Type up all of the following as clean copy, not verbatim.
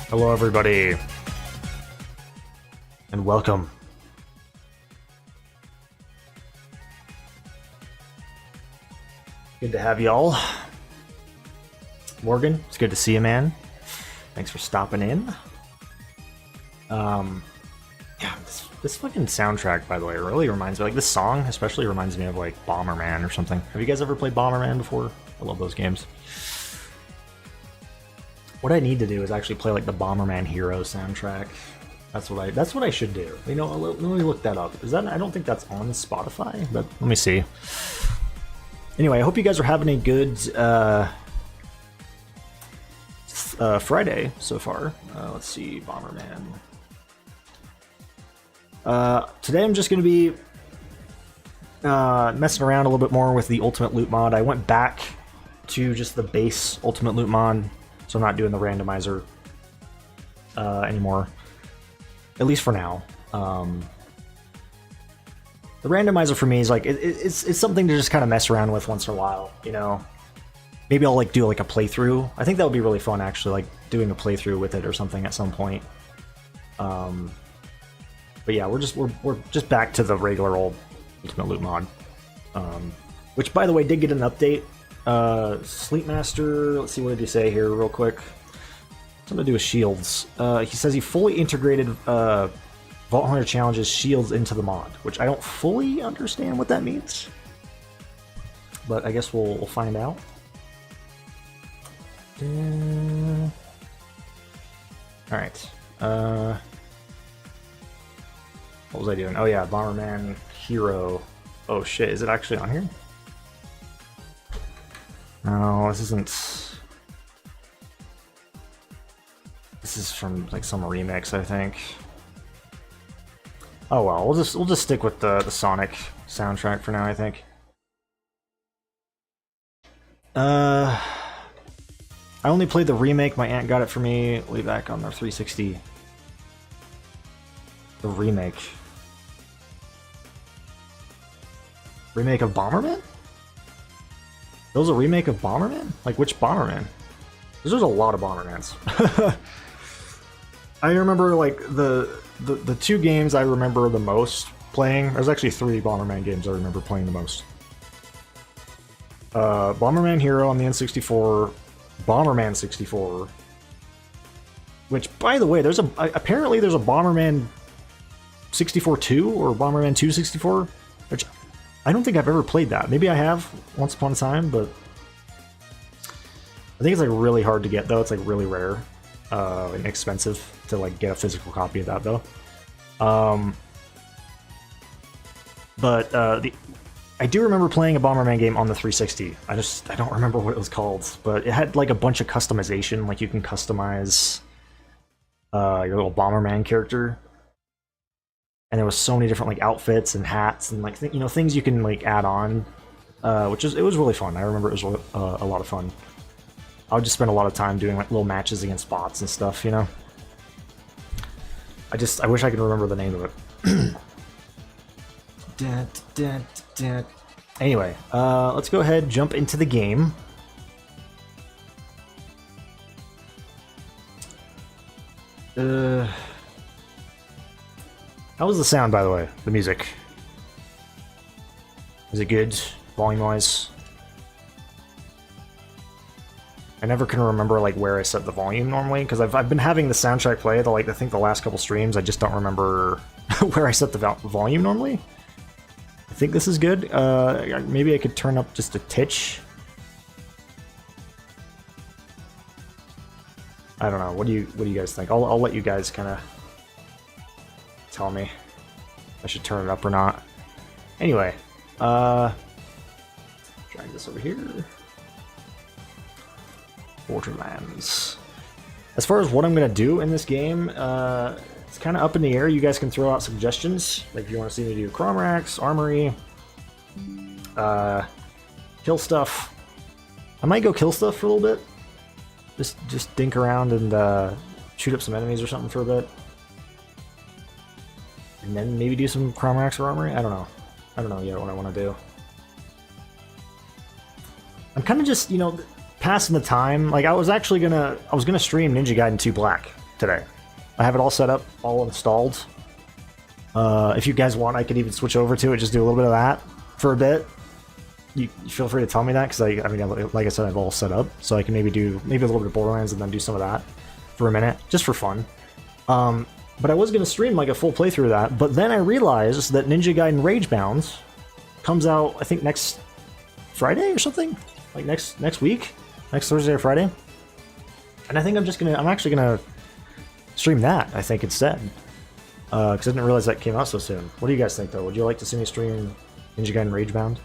Hello, everybody, and welcome. Good to have y'all. Morgan, it's good to see you, man. Thanks for stopping in. Yeah, this fucking soundtrack, by the way, really reminds me, like, this song especially reminds me of, like, Bomberman or something. Have you guys ever played Bomberman before? I love those games. What I need to do is actually play, like, the Bomberman Hero soundtrack. That's what I should do. You know, let me look that up. Is that, I don't think that's on Spotify, but let me see. Anyway, I hope you guys are having a good Friday so far. Let's see, Bomberman. Today I'm just going to be messing around a little bit more with the Ultimate Loot mod. I went back to just the base Ultimate Loot mod, so I'm not doing the randomizer anymore, at least for now. The randomizer for me is like it's something to just kind of mess around with once in a while, you know. Maybe I'll like do like a playthrough. I think that would be really fun, actually, like doing a playthrough with it or something at some point. But yeah, we're just back to the regular old Ultimate Loot mod, which, by the way, did get an update. Sleepmaster, let's see, what did he say here real quick? Something to do with shields. He says he fully integrated Vault Hunter Challenge's shields into the mod, which I don't fully understand what that means, but I guess we'll find out. Alright. What was I doing? Oh yeah, Bomberman Hero. Oh shit, is it actually on here? No, this isn't. This is from like some remix, I think. Oh well, we'll just stick with the Sonic soundtrack for now, I think. I only played the remake. My aunt got it for me way back on the 360. The remake. Remake of Bomberman? There was a remake of Bomberman? Like, which Bomberman? There's a lot of Bombermans. I remember, like, the two games I remember the most playing. There's actually 3 Bomberman games I remember playing the most. Bomberman Hero on the N64, Bomberman 64, which, by the way, apparently there's a Bomberman 64 2 or Bomberman 2 64, which I don't think I've ever played that. Maybe I have once upon a time, but I think it's like really hard to get, though. It's like really rare and expensive to like get a physical copy of that, though. I do remember playing a Bomberman game on the 360. I don't remember what it was called, but it had like a bunch of customization. Like you can customize your little Bomberman character, and there was so many different like outfits and hats and like things you can like add on, it was really fun. I remember it was a lot of fun. I would just spend a lot of time doing like little matches against bots and stuff, you know. I wish I could remember the name of it. Anyway, let's go ahead, jump into the game. How was the sound, by the way? The music? Is it good, volume-wise? I never can remember like where I set the volume normally, because I've been having the soundtrack play I think the last couple streams. I just don't remember where I set the volume normally. I think this is good. Maybe I could turn up just a titch. I don't know. What do you guys think? I'll let you guys kind of tell me if I should turn it up or not. Anyway, drag this over here. Borderlands. As far as what I'm gonna do in this game, it's kind of up in the air. You guys can throw out suggestions, like if you want to see me do Chrome Racks, Armory, kill stuff. I might go kill stuff for a little bit. Just dink around and shoot up some enemies or something for a bit. And then maybe do some Chrome Racks or Armory? I don't know. I don't know yet what I want to do. I'm kind of just, passing the time. Like, I was gonna stream Ninja Gaiden 2 Black today. I have it all set up, all installed. If you guys want, I could even switch over to it, just do a little bit of that for a bit. You feel free to tell me that, because I mean, like I said, I've all set up, so I can maybe a little bit of Borderlands and then do some of that for a minute, just for fun. But I was going to stream like a full playthrough of that, but then I realized that Ninja Gaiden Ragebound comes out, I think, next Friday or something? Like next week? Next Thursday or Friday? And I think I'm actually gonna stream that, I think, instead. Because I didn't realize that came out so soon. What do you guys think, though? Would you like to see me stream Ninja Gaiden Ragebound?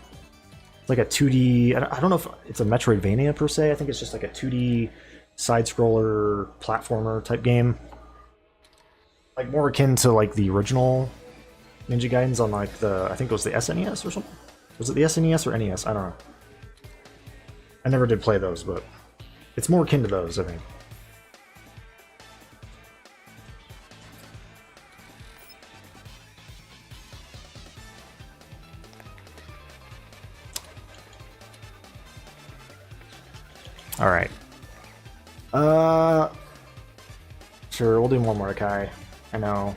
It's like a 2D... I don't know if it's a Metroidvania, per se. I think it's just like a 2D side-scroller platformer type game. Like, more akin to, like, the original Ninja Gaidens on, like, I think it was the SNES or something? Was it the SNES or NES? I don't know. I never did play those, but it's more akin to those, I think. Alright. Sure, we'll do more Mordecai. I know.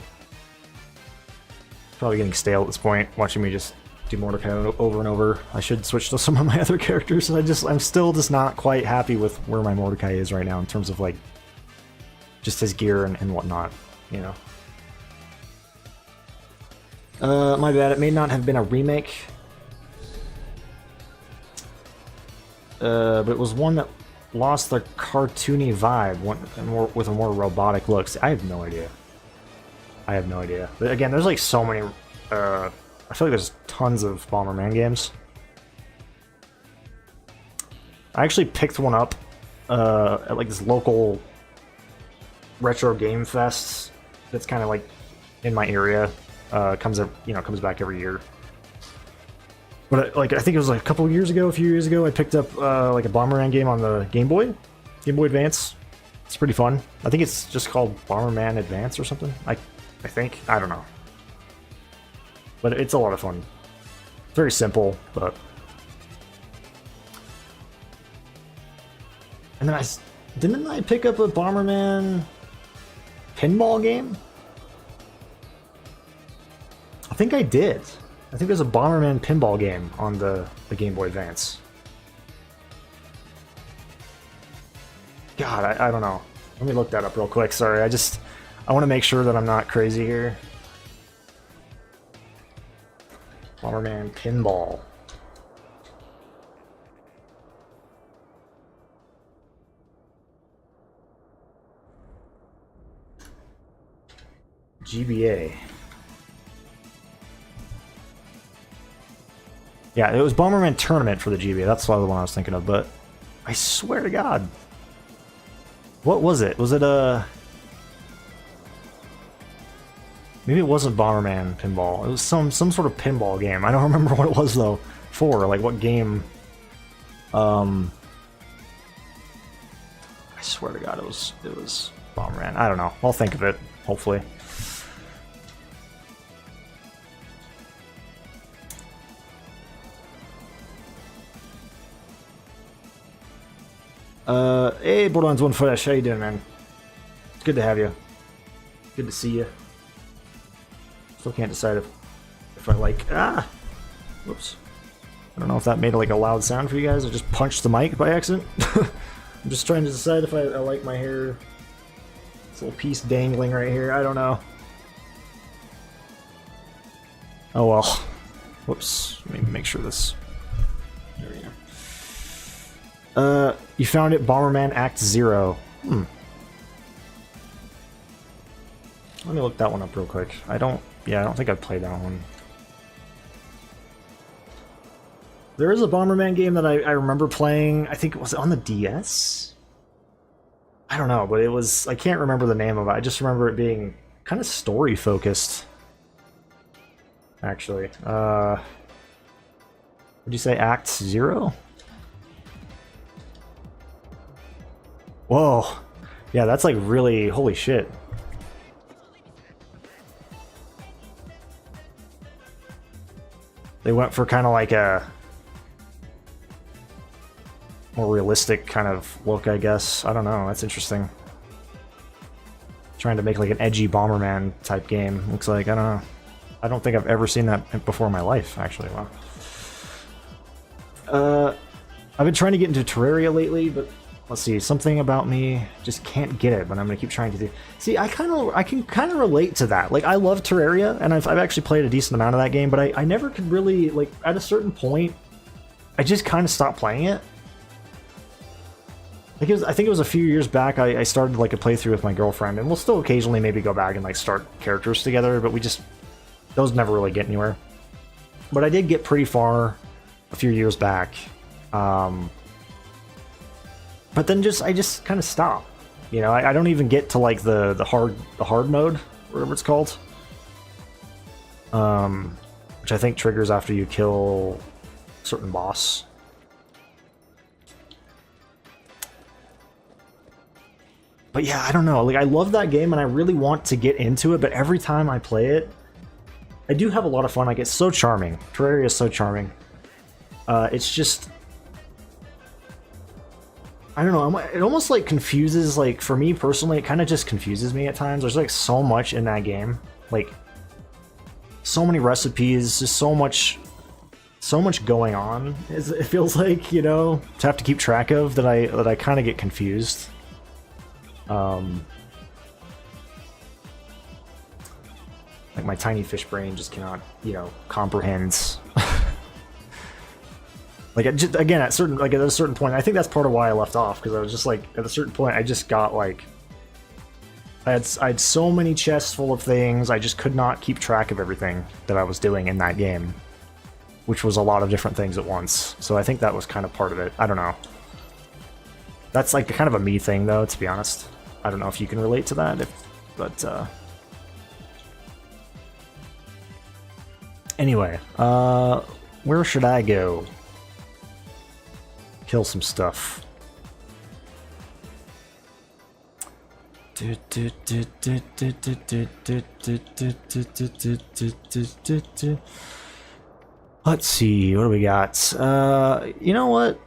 Probably getting stale at this point, watching me just do Mordecai over and over. I should switch to some of my other characters. I'm still just not quite happy with where my Mordecai is right now in terms of, like, just his gear and whatnot, you know. My bad, it may not have been a remake. But it was one that lost the cartoony vibe, with a more robotic look. I have no idea. But again, there's like so many... I feel like there's tons of Bomberman games. I actually picked one up at like this local retro game fest that's kind of like in my area. Comes back every year. But like I think it was like a few years ago, I picked up like a Bomberman game on the Game Boy Advance. It's pretty fun. I think it's just called Bomberman Advance or something. I think, I don't know. But it's a lot of fun. Very simple, but... And then didn't I pick up a Bomberman pinball game? I think I did. I think there's a Bomberman pinball game on the Game Boy Advance. God, I don't know. Let me look that up real quick. Sorry, I want to make sure that I'm not crazy here. Bomberman pinball. GBA. Yeah, it was Bomberman Tournament for the GBA. That's the one I was thinking of, but I swear to God. What was it? Was it maybe it wasn't Bomberman Pinball. It was some sort of pinball game. I don't remember what it was, though, like what game. I swear to God, it was Bomberman. I don't know. I'll think of it, hopefully. Hey, Borderlands 1 Fresh, how you doing, man? It's good to have you. Good to see you. Still can't decide if I like... Whoops. I don't know if that made like a loud sound for you guys. I just punched the mic by accident. I'm just trying to decide if I like my hair. This little piece dangling right here. I don't know. Oh well. Whoops. Let me make sure this... There we go. You found it, Bomberman Act 0. Let me look that one up real quick. I don't think I've played that one. There is a Bomberman game that I remember playing. I think, was it on the DS? I don't know, but it was... I can't remember the name of it. I just remember it being kind of story-focused. Actually. Would you say Act 0? Whoa. Yeah, that's like really... Holy shit. They went for kind of like a more realistic kind of look, I guess. I don't know. That's interesting. trying to make like an edgy Bomberman type game. Looks like, I don't know. I don't think I've ever seen that before in my life, actually. Wow. I've been trying to get into Terraria lately, but let's see, something about me just can't get it, but I'm gonna keep trying to do. See, I can kind of relate to that. Like, I love Terraria, and I've actually played a decent amount of that game, but I never could really, like, at a certain point, I just kind of stopped playing it. Like, I think it was a few years back, I started like a playthrough with my girlfriend, and we'll still occasionally maybe go back and like start characters together, but those never really get anywhere. But I did get pretty far a few years back. But then I just kind of stop. You know, I don't even get to like the hard mode, whatever it's called. Which I think triggers after you kill a certain boss. But yeah, I don't know. Like, I love that game and I really want to get into it, but every time I play it, I do have a lot of fun. Like, it's so charming. Terraria is so charming. It's just, I don't know, it almost like confuses, like, for me personally, it kind of just confuses me at times. There's like so much in that game. Like, so many recipes, just so much going on. It feels like, you know, to have to keep track of, that I kind of get confused. Like, my tiny fish brain just cannot, you know, comprehend. Like, again, at a certain point, I think that's part of why I left off, because I was just like, at a certain point, I just got like, I had so many chests full of things, I just could not keep track of everything that I was doing in that game, which was a lot of different things at once. So I think that was kind of part of it. I don't know. That's like kind of a me thing, though, to be honest. I don't know if you can relate to that, but anyway, where should I go? Kill some stuff. Let's see, what do we got? You know what?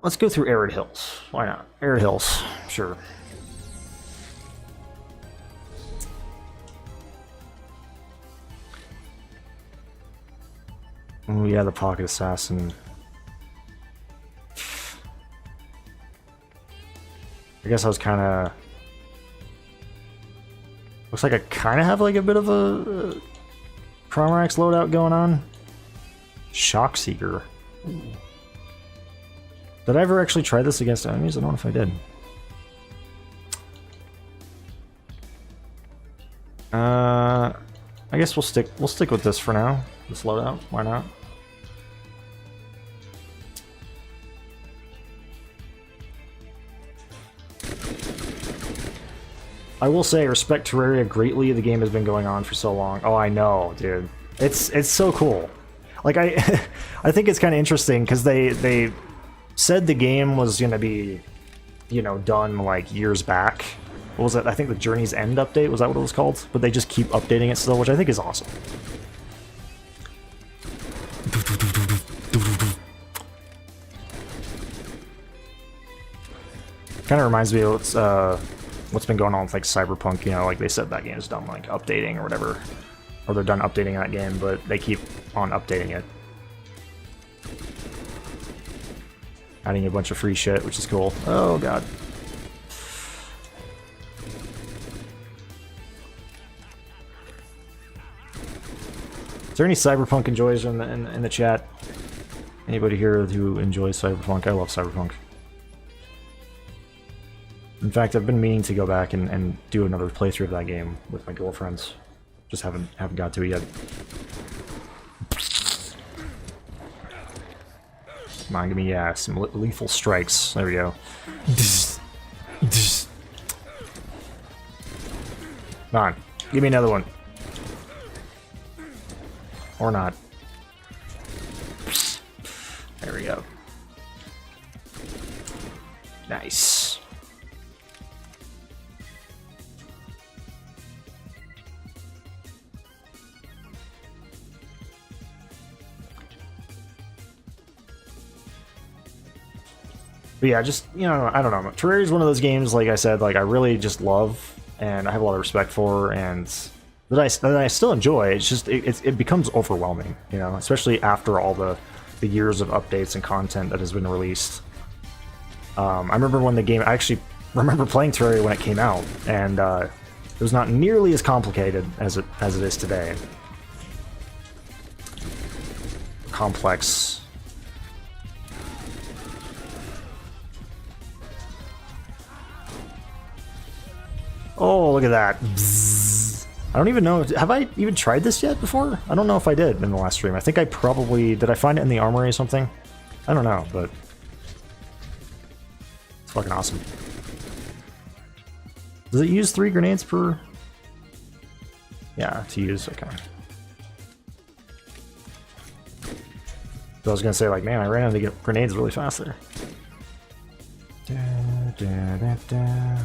Let's go through Arid Hills. Why not? Arid Hills, sure. Oh yeah, the Pocket Assassin. I guess I was kind of... Looks like I kind of have like a bit of a Chromax loadout going on. Shockseeker. Ooh. Did I ever actually try this against enemies? I don't know if I did. I guess we'll stick with this for now. This loadout. Why not? I will say, I respect Terraria greatly. The game has been going on for so long. Oh, I know, dude. It's so cool. Like, I think it's kind of interesting because they said the game was gonna be, you know, done like years back. What was it? I think the Journey's End update, was that what it was called? But they just keep updating it still, which I think is awesome. Kind of reminds me of what's been going on with like Cyberpunk. You know, like they said that game is done like updating or whatever, or they're done updating that game, but they keep on updating it, adding a bunch of free shit, which is cool. Oh god. Is there any Cyberpunk enjoyers in the chat? Anybody here who enjoys Cyberpunk? I love Cyberpunk. In fact, I've been meaning to go back and do another playthrough of that game with my girlfriends. Just haven't got to it yet. Come on, give me some lethal strikes. There we go. Come on, give me another one. Or not. There we go. Nice. But yeah, just, you know, I don't know. Terraria is one of those games, like I said, like I really just love and I have a lot of respect for, and that I still enjoy. It's just it becomes overwhelming, you know, especially after all the years of updates and content that has been released. I remember when the game, I actually remember playing Terraria when it came out, and it was not nearly as complicated as it is today. Complex. Oh, look at that. Bzzz. I don't even know. Have I even tried this yet before? I don't know if I did in the last stream. I think I probably... Did I find it in the armory or something? I don't know, but... It's fucking awesome. Does it use 3 grenades per... Yeah, to use. Okay. So I was gonna say, like, man, I ran out to get grenades really fast there. Da, da, da, da.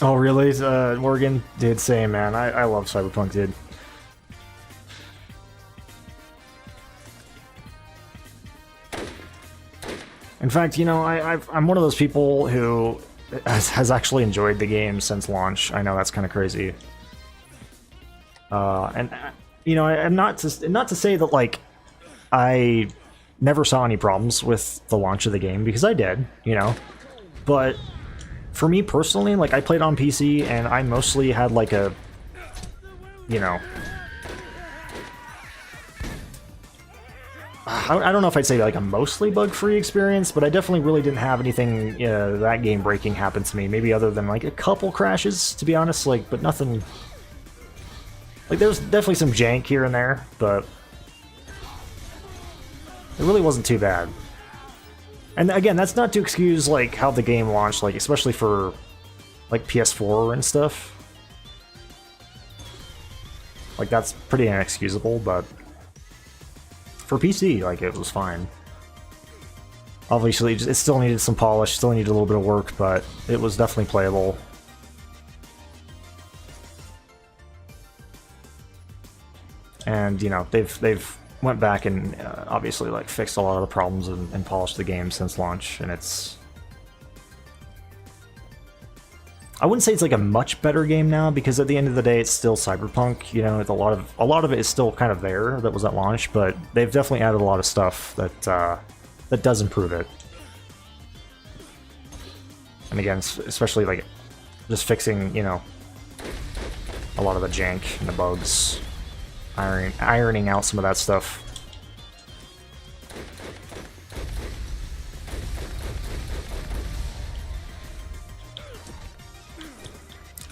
Oh, really? Morgan did say, man. I love Cyberpunk, dude. In fact, you know, I'm one of those people who has actually enjoyed the game since launch. I know that's kind of crazy. And you know, I'm not to say that like I never saw any problems with the launch of the game, because I did, you know, but for me personally, like I played on PC and I mostly had like a, you know, I don't know if I'd say like a mostly bug-free experience, but I definitely really didn't have anything that game-breaking happen to me. Maybe other than like a couple crashes, to be honest, like, but nothing. Like there's definitely some jank here and there, but it really wasn't too bad. And again, that's not to excuse like how the game launched, like especially for like PS4 and stuff. Like that's pretty inexcusable, but for PC, like it was fine. Obviously, it still needed some polish, still needed a little bit of work, but it was definitely playable. And you know, they've went back and obviously like fixed a lot of the problems and polished the game since launch, and it's... I wouldn't say it's like a much better game now, because at the end of the day, it's still Cyberpunk. You know, it's a lot of it is still kind of there that was at launch, but they've definitely added a lot of stuff that that does improve it. And again, especially like just fixing, you know, a lot of the jank and the bugs, ironing out some of that stuff.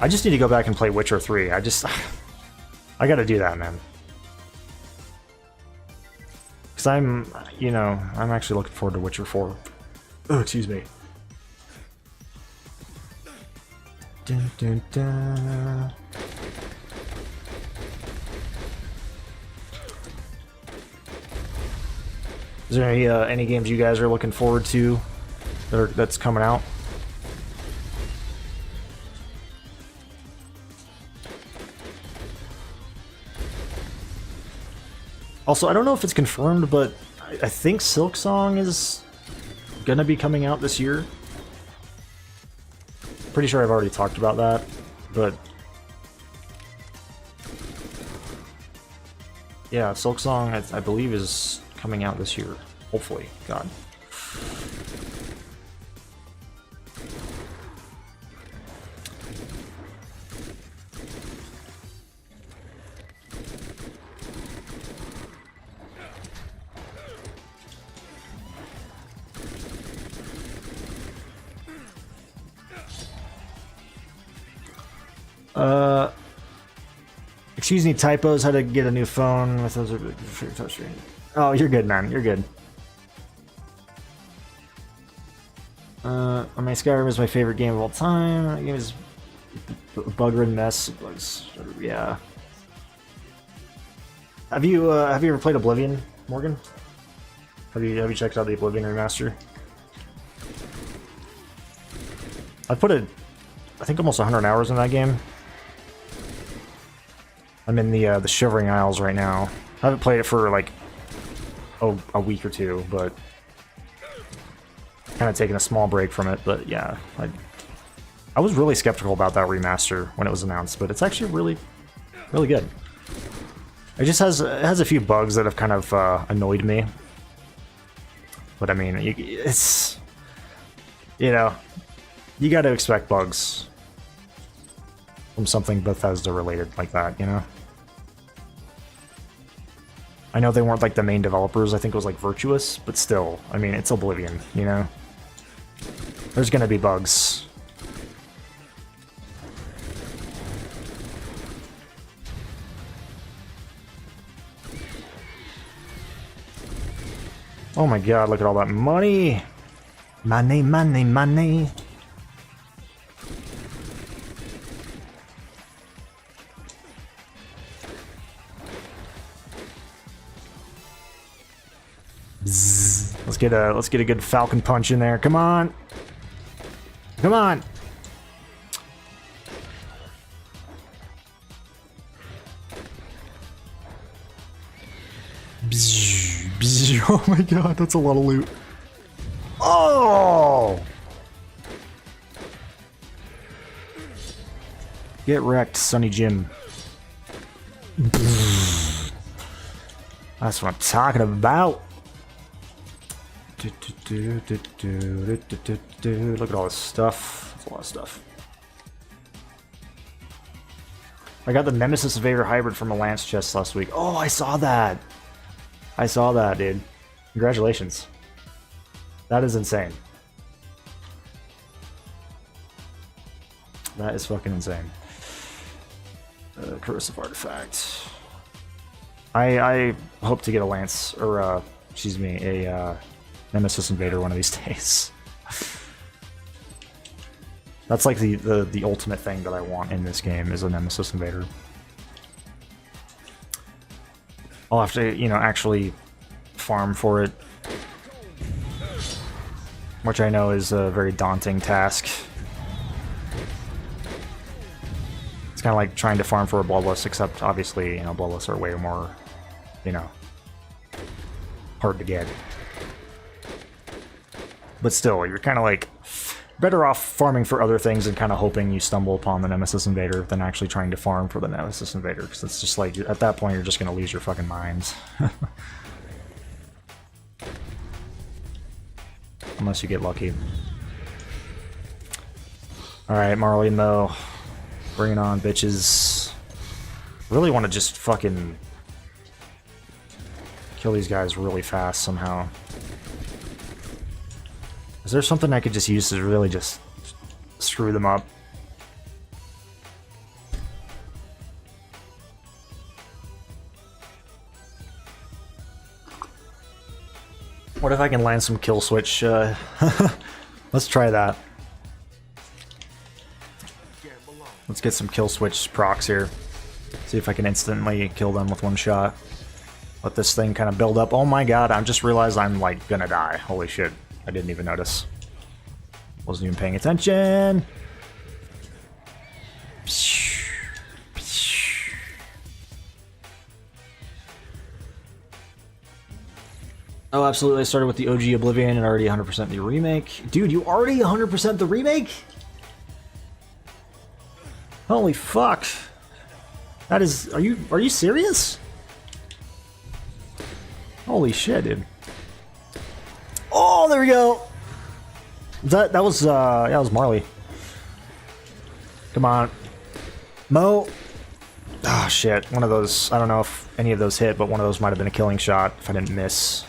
I just need to go back and play Witcher 3. I gotta do that, man. Because I'm actually looking forward to Witcher 4. Oh, excuse me. Dun, dun, dun. Is there any games you guys are looking forward to that's coming out? Also, I don't know if it's confirmed, but I think Silksong is gonna be coming out this year. Pretty sure I've already talked about that, but yeah, Silksong I believe is coming out this year. Hopefully, God. Excuse me, typos, how to get a new phone with those touchscreen. Oh, you're good, man. You're good. I mean, Skyrim is my favorite game of all time. That game is a bug-ridden mess. Yeah. Have you ever played Oblivion, Morgan? Have you checked out the Oblivion remaster? I put I think almost 100 hours in that game. I'm in the Shivering Isles right now. I haven't played it for like a week or two, but kind of taking a small break from it. But yeah, I was really skeptical about that remaster when it was announced, but it's actually really, really good. It just has a few bugs that have kind of annoyed me. But I mean, it's, you know, you got to expect bugs from something Bethesda related like that, you know? I know they weren't like the main developers, I think it was like Virtuous, but still, I mean, it's Oblivion, you know? There's gonna be bugs. Oh my god, look at all that money! Money, money, money! Bzzz. Let's get a good Falcon Punch in there. Come on! Come on! Oh my god, that's a lot of loot. Oh! Get wrecked, Sonny Jim. That's what I'm talking about. Look at all this stuff. That's a lot of stuff. I got the Nemesis Vader hybrid from a Lance chest last week. Oh, I saw that. I saw that, dude. Congratulations. That is insane. That is fucking insane. Corrosive artifact. I hope to get a Lance, or excuse me, a Nemesis Invader one of these days. That's like the ultimate thing that I want in this game is a Nemesis Invader. I'll have to, you know, actually farm for it, which I know is a very daunting task. It's kind of like trying to farm for a Bloodlust, except obviously, you know, Bloodlusts are way more, you know, hard to get. But still, you're kind of like better off farming for other things and kind of hoping you stumble upon the Nemesis Invader than actually trying to farm for the Nemesis Invader, because it's just like, at that point, you're just going to lose your fucking minds. Unless you get lucky. Alright, Marley and Mo. Bring it on, bitches. Really want to just fucking kill these guys really fast somehow. Is there something I could just use to really just screw them up? What if I can land some kill switch? Let's try that. Let's get some kill switch procs here. See if I can instantly kill them with one shot. Let this thing kind of build up. Oh my god, I just realized I'm like gonna die. Holy shit. I didn't even notice. Wasn't even paying attention. Oh, absolutely. I started with the OG Oblivion and already 100% the remake. Dude, you already 100% the remake? Holy fuck. That is... Are you serious? Holy shit, dude. Oh, there we go. That was yeah, that was Marley. Come on. Mo. Ah, oh, shit. One of those, I don't know if any of those hit, but one of those might have been a killing shot if I didn't miss.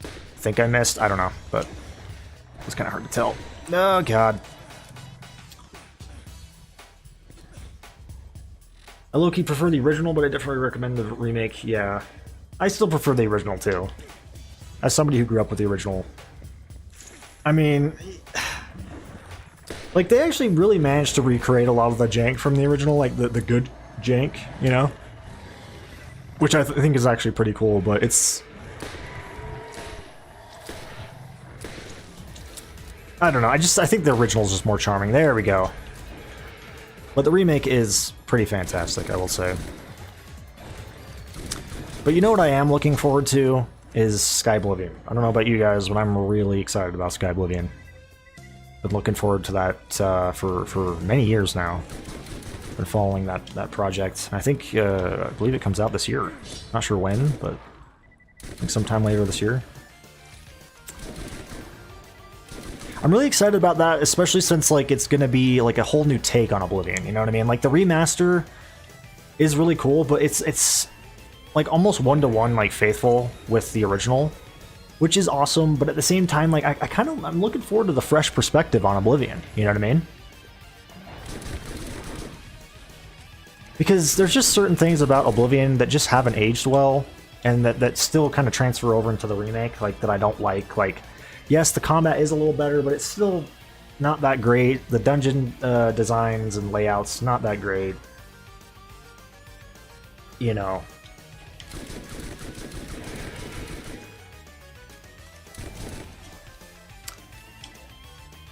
I think I missed. I don't know, but it's kind of hard to tell. Oh, God. I low-key prefer the original, but I definitely recommend the remake. Yeah. I still prefer the original, too. As somebody who grew up with the original. I mean... Like, they actually really managed to recreate a lot of the jank from the original, like, the good jank, you know? Which I think is actually pretty cool, but it's... I don't know, I think the original is just more charming. There we go. But the remake is pretty fantastic, I will say. But you know what I am looking forward to is Sky Oblivion. I don't know about you guys, but I'm really excited about Sky Oblivion. Been looking forward to that for many years now. Been following that project. I think I believe it comes out this year. Not sure when, but I think sometime later this year. I'm really excited about that, especially since like it's gonna be like a whole new take on Oblivion. You know what I mean? Like the remaster is really cool, but it's like almost one-to-one like faithful with the original, which is awesome. But at the same time, like I'm looking forward to the fresh perspective on Oblivion. You know what I mean? Because there's just certain things about Oblivion that just haven't aged well, and that still kind of transfer over into the remake, like that I don't like. Like, yes, the combat is a little better, but it's still not that great. The dungeon designs and layouts, not that great. You know.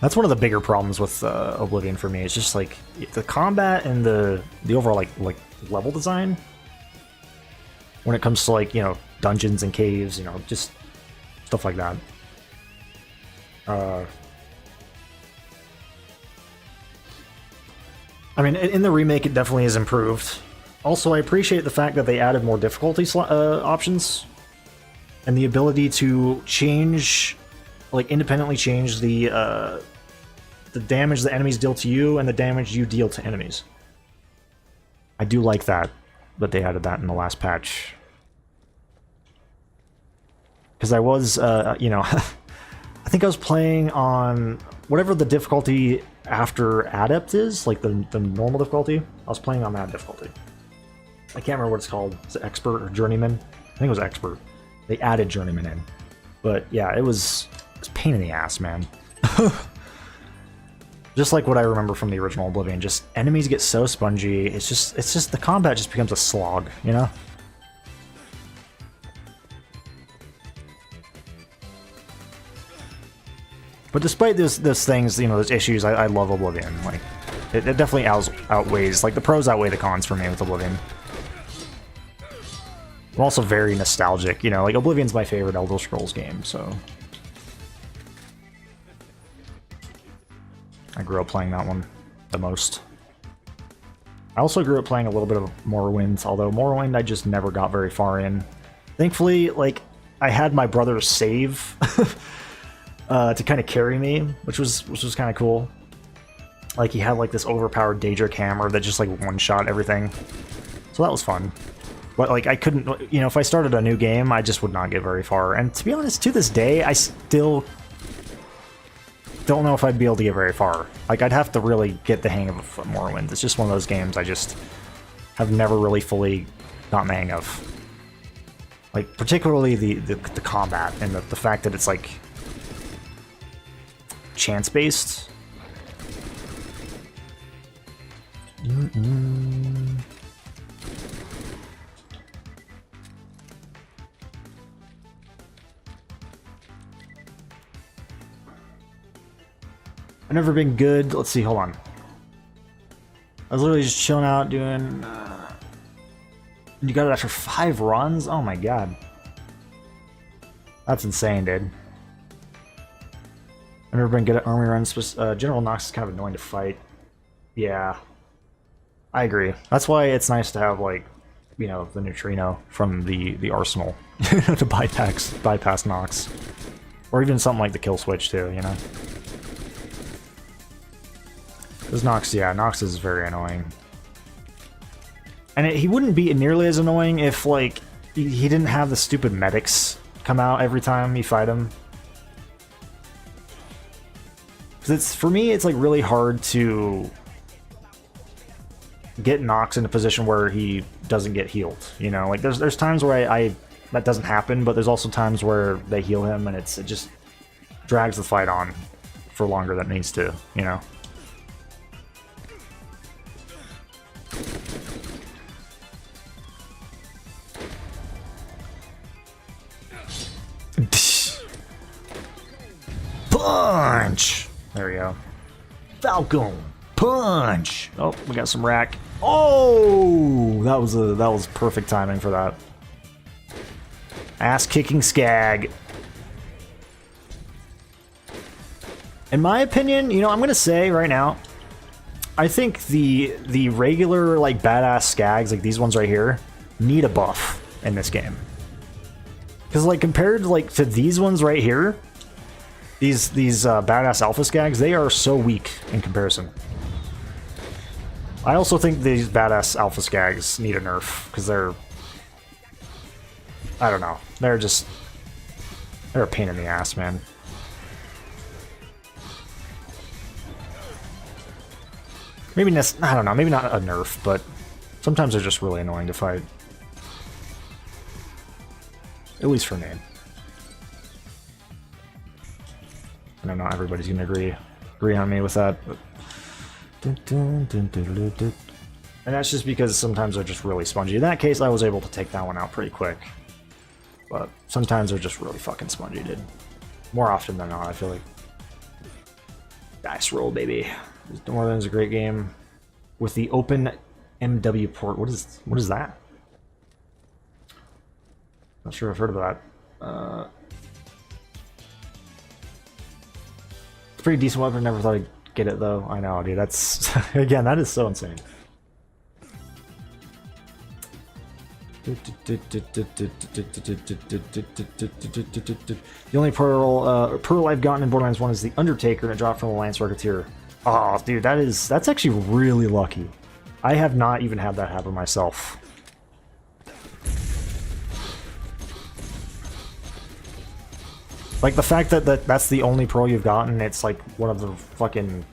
That's one of the bigger problems with Oblivion for me. It's just like the combat and the overall like level design. When it comes to like, you know, dungeons and caves, you know, just stuff like that. I mean, in the remake, it definitely is improved. Also, I appreciate the fact that they added more difficulty options and the ability to change, like independently change the damage the enemies deal to you and the damage you deal to enemies. I do like that they added that in the last patch. Because I was, you know, I think I was playing on whatever the difficulty after Adept is, like the normal difficulty. I was playing on that difficulty. I can't remember what it's called. Is it Expert or Journeyman? I think it was Expert. They added Journeyman in. But yeah, it was a pain in the ass, man. Just like what I remember from the original Oblivion, just enemies get so spongy. It's just the combat just becomes a slog, you know? But despite those things, you know, those issues, I love Oblivion. Like, it definitely outweighs, like the pros outweigh the cons for me with Oblivion. I'm also very nostalgic, you know, like Oblivion's my favorite Elder Scrolls game, so I grew up playing that one the most. I also grew up playing a little bit of Morrowind, although Morrowind I just never got very far in. Thankfully, like, I had my brother save to kind of carry me, which was kind of cool. Like, he had like this overpowered Daedric hammer that just like one-shot everything. So that was fun. But like, I couldn't, you know, if I started a new game, I just would not get very far. And to be honest, to this day, I still don't know if I'd be able to get very far. Like, I'd have to really get the hang of Morrowind. It's just one of those games I just have never really fully gotten the hang of. Like, particularly the combat and the fact that it's like chance-based. I've never been good. Let's see, hold on. I was literally just chilling out doing... You got it after 5 runs? Oh my god. That's insane, dude. I've never been good at army runs. General Nox is kind of annoying to fight. Yeah. I agree. That's why it's nice to have, like, you know, the neutrino from the arsenal to bypass Nox. Or even something like the kill switch, too, you know? Because Nox, yeah, Nox is very annoying. And he wouldn't be nearly as annoying if, like, he didn't have the stupid medics come out every time you fight him. Because for me, it's, like, really hard to get Nox in a position where he doesn't get healed, you know? Like, there's times where that doesn't happen, but there's also times where they heal him and it just drags the fight on for longer than it needs to, you know? Punch! There we go. Falcon Punch! Oh, we got some rack. Oh, that was perfect timing for that. Ass kicking Skag. In my opinion, you know, I'm gonna say right now, I think the regular like badass Skags, like these ones right here, need a buff in this game. Because like compared like to these ones right here, these badass alpha Skags, they are so weak in comparison. I also think these badass alpha Skags need a nerf because they're, I don't know, they're a pain in the ass, man. Maybe I don't know, maybe not a nerf, but sometimes they're just really annoying to fight. At least for me. I know not everybody's gonna agree on me with that, but... And that's just because sometimes they're just really spongy. In that case, I was able to take that one out pretty quick. But sometimes they're just really fucking spongy, dude. More often than not, I feel like. Dice roll, baby. Borderlands is a great game. With the open MW port. What is that? Not sure I've heard of that. It's a pretty decent weapon, never thought I'd get it though. I know, dude, that's again, that is so insane. The only pearl I've gotten in Borderlands 1 is the Undertaker, and it dropped from the Lance Rocketeer. Oh, dude, that's actually really lucky. I have not even had that happen myself. Like, the fact that that's the only pearl you've gotten, it's like one of the fucking...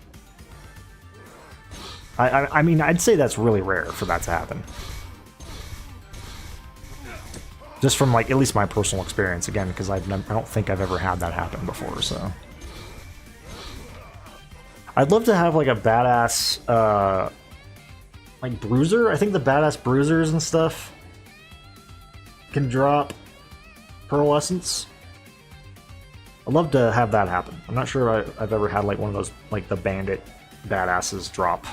I mean, I'd say that's really rare for that to happen. Just from, like, at least my personal experience, again, because I don't think I've ever had that happen before, so... I'd love to have, like, a badass, like, bruiser? I think the badass bruisers and stuff can drop pearl essence. I'd love to have that happen. I'm not sure I've ever had like one of those, like the bandit badasses drop.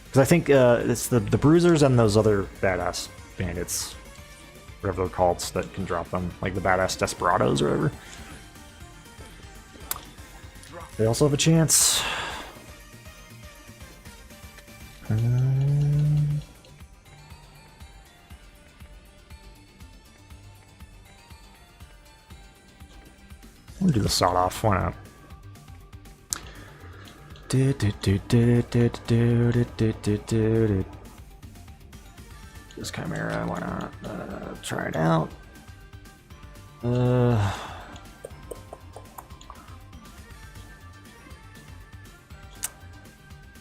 Because I think it's the bruisers and those other badass bandits, whatever they're called, that can drop them. Like the badass desperados or whatever. They also have a chance. We'll do the sawed off, why not? This Chimera, why not? Try it out.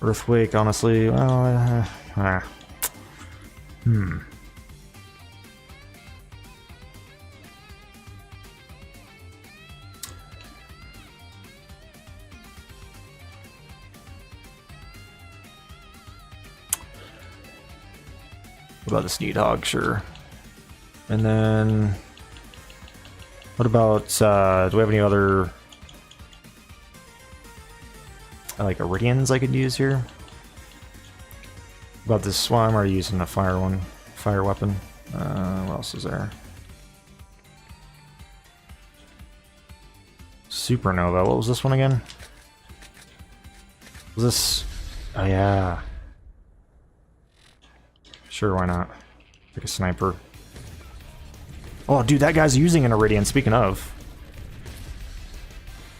Earthquake, honestly, well, What about the Sneed Hog? Sure. And then... What about, do we have any other... like, Iridians I could use here? What about this one? I'm already using a fire one. Fire weapon. What else is there? Supernova. What was this one again? Was this... Oh, yeah. Sure, why not? Like a sniper. Oh, dude, that guy's using an Iridian, speaking of.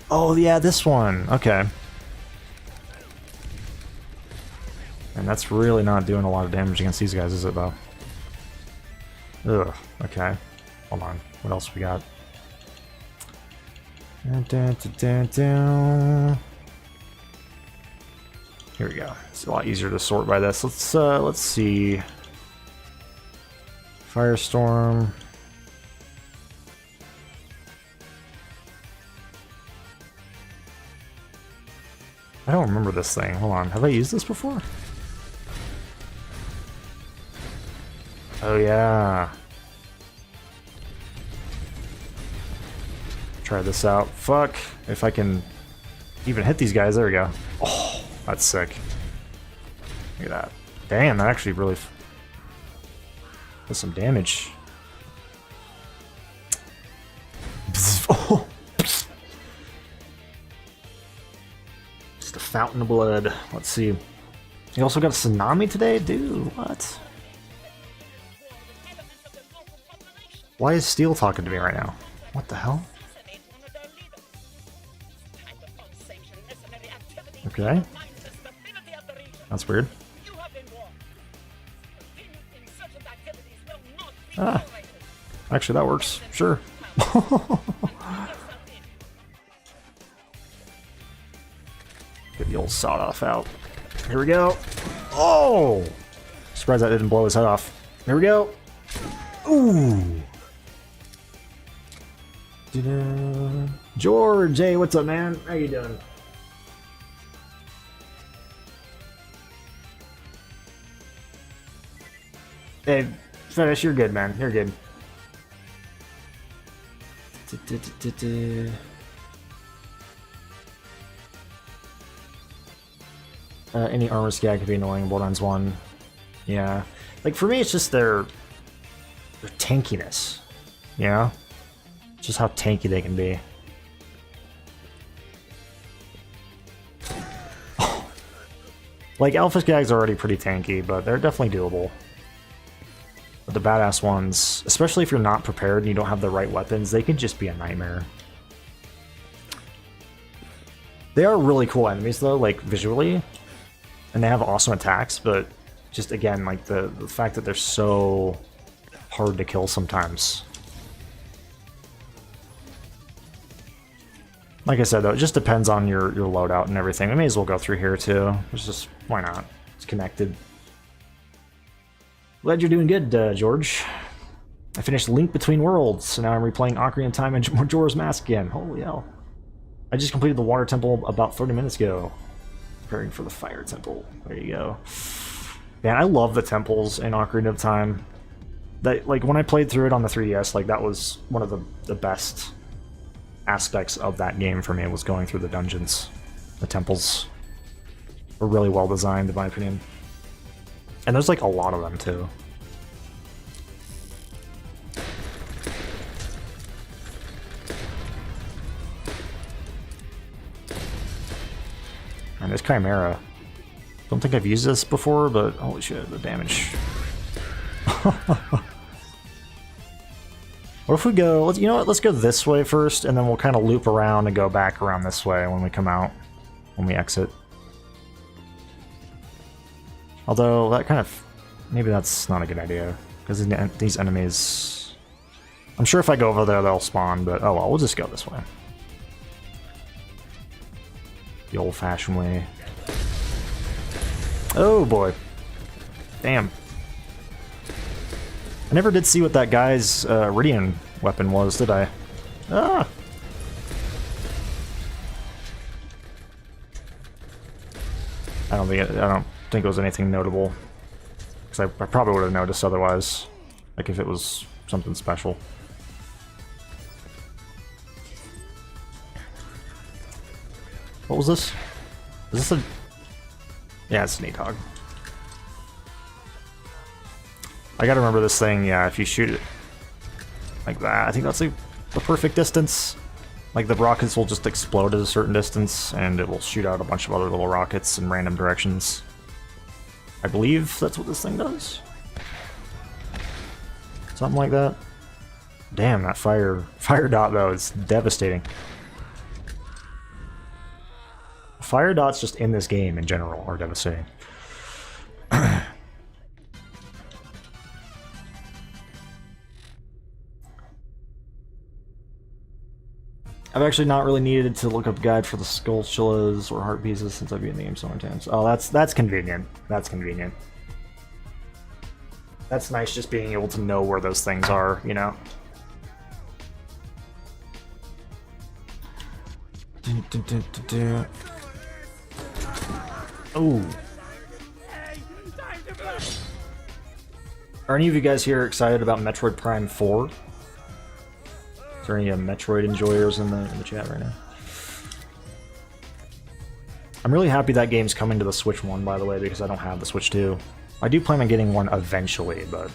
Oh, yeah, this one. Okay. And that's really not doing a lot of damage against these guys, is it, though? Ugh, okay. Hold on. What else we got? Here we go. It's a lot easier to sort by this. Let's see. Firestorm. I don't remember this thing. Hold on. Have I used this before? Oh, yeah. Try this out. Fuck. If I can even hit these guys. There we go. Oh, that's sick. Look at that. Damn, that actually really does some damage. Just a fountain of blood. Let's see. You also got a tsunami today? Dude, what? Why is Steel talking to me right now? What the hell? Okay. That's weird. Ah. Actually, that works. Sure. Get the old sawed-off out. Here we go. Oh! Surprised that didn't blow his head off. Here we go. Ooh! George, hey, what's up, man? How you doing? Hey, Fetish, you're good, man. You're good. Any armor scag could be annoying in Borderlands 1. Yeah. Like, for me, it's just their tankiness. You know? Just how tanky they can be. Like, Alpha Skags are already pretty tanky, but they're definitely doable. But the badass ones, especially if you're not prepared and you don't have the right weapons, they can just be a nightmare. They are really cool enemies, though, like, visually. And they have awesome attacks, but just, again, like, the fact that they're so hard to kill sometimes. Like I said, though, it just depends on your loadout and everything. We may as well go through here, too. It's just, why not? It's connected. Glad you're doing good, George. I finished Link Between Worlds, so now I'm replaying Ocarina of Time and Majora's Mask again. Holy hell. I just completed the Water Temple about 30 minutes ago. Preparing for the Fire Temple. There you go. Man, I love the temples in Ocarina of Time. That, like, when I played through it on the 3DS, like, that was one of the best aspects of that game for me, was going through the dungeons. The temples were really well designed, in my opinion. And there's like a lot of them too. And this Chimera. Don't think I've used this before, but holy shit, the damage. What if we go, you know what, let's go this way first, and then we'll kind of loop around and go back around this way when we come out, when we exit. Although, that kind of, maybe that's not a good idea, because these enemies, I'm sure if I go over there they'll spawn, but oh well, we'll just go this way. The old-fashioned way. Oh boy. Damn. I never did see what that guy's Iridian weapon was, did I? Ah! I don't think it was anything notable. Because I probably would have noticed otherwise. Like if it was something special. What was this? Is this a... Yeah, it's an Nidhogg. I gotta remember this thing, yeah, if you shoot it like that, I think that's like the perfect distance. Like the rockets will just explode at a certain distance, and it will shoot out a bunch of other little rockets in random directions. I believe that's what this thing does. Something like that. Damn, that fire dot though is devastating. Fire dots just in this game in general are devastating. I've actually not really needed to look up a guide for the Skulltulas or heart pieces since I've been in the game so many times. Oh, that's convenient. That's convenient. That's nice just being able to know where those things are, you know? Ooh. Are any of you guys here excited about Metroid Prime 4? Is there any Metroid enjoyers in the chat right now? I'm really happy that game's coming to the Switch 1, by the way, because I don't have the Switch 2. I do plan on getting one eventually, but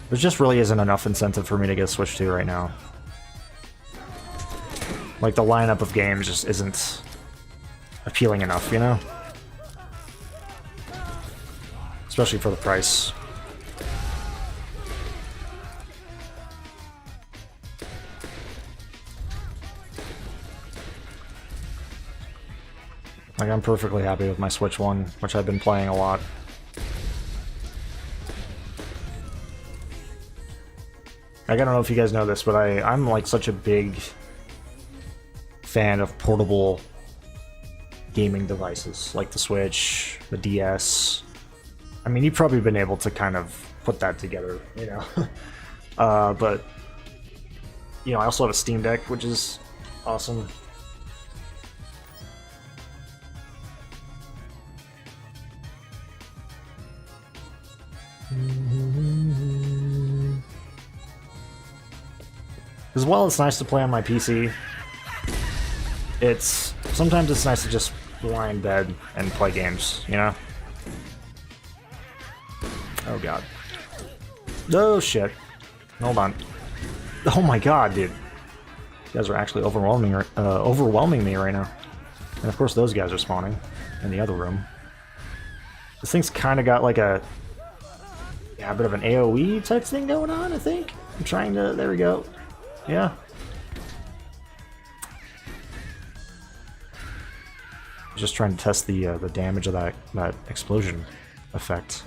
there just really isn't enough incentive for me to get a Switch 2 right now. Like, the lineup of games just isn't appealing enough, you know? Especially for the price. Like, I'm perfectly happy with my Switch 1, which I've been playing a lot. Like, I don't know if you guys know this, but I'm like such a big fan of portable gaming devices, like the Switch, the DS. I mean, you've probably been able to kind of put that together, you know? But, you know, I also have a Steam Deck, which is awesome. Because while it's nice to play on my PC, sometimes it's nice to just lie in bed and play games, you know? Oh god. Oh shit. Hold on. Oh my god, dude. You guys are actually overwhelming me right now. And of course those guys are spawning in the other room. This thing's kind of got like a bit of an AoE type thing going on, I think. I'm trying to... There we go. Yeah. Just trying to test the damage of that explosion effect.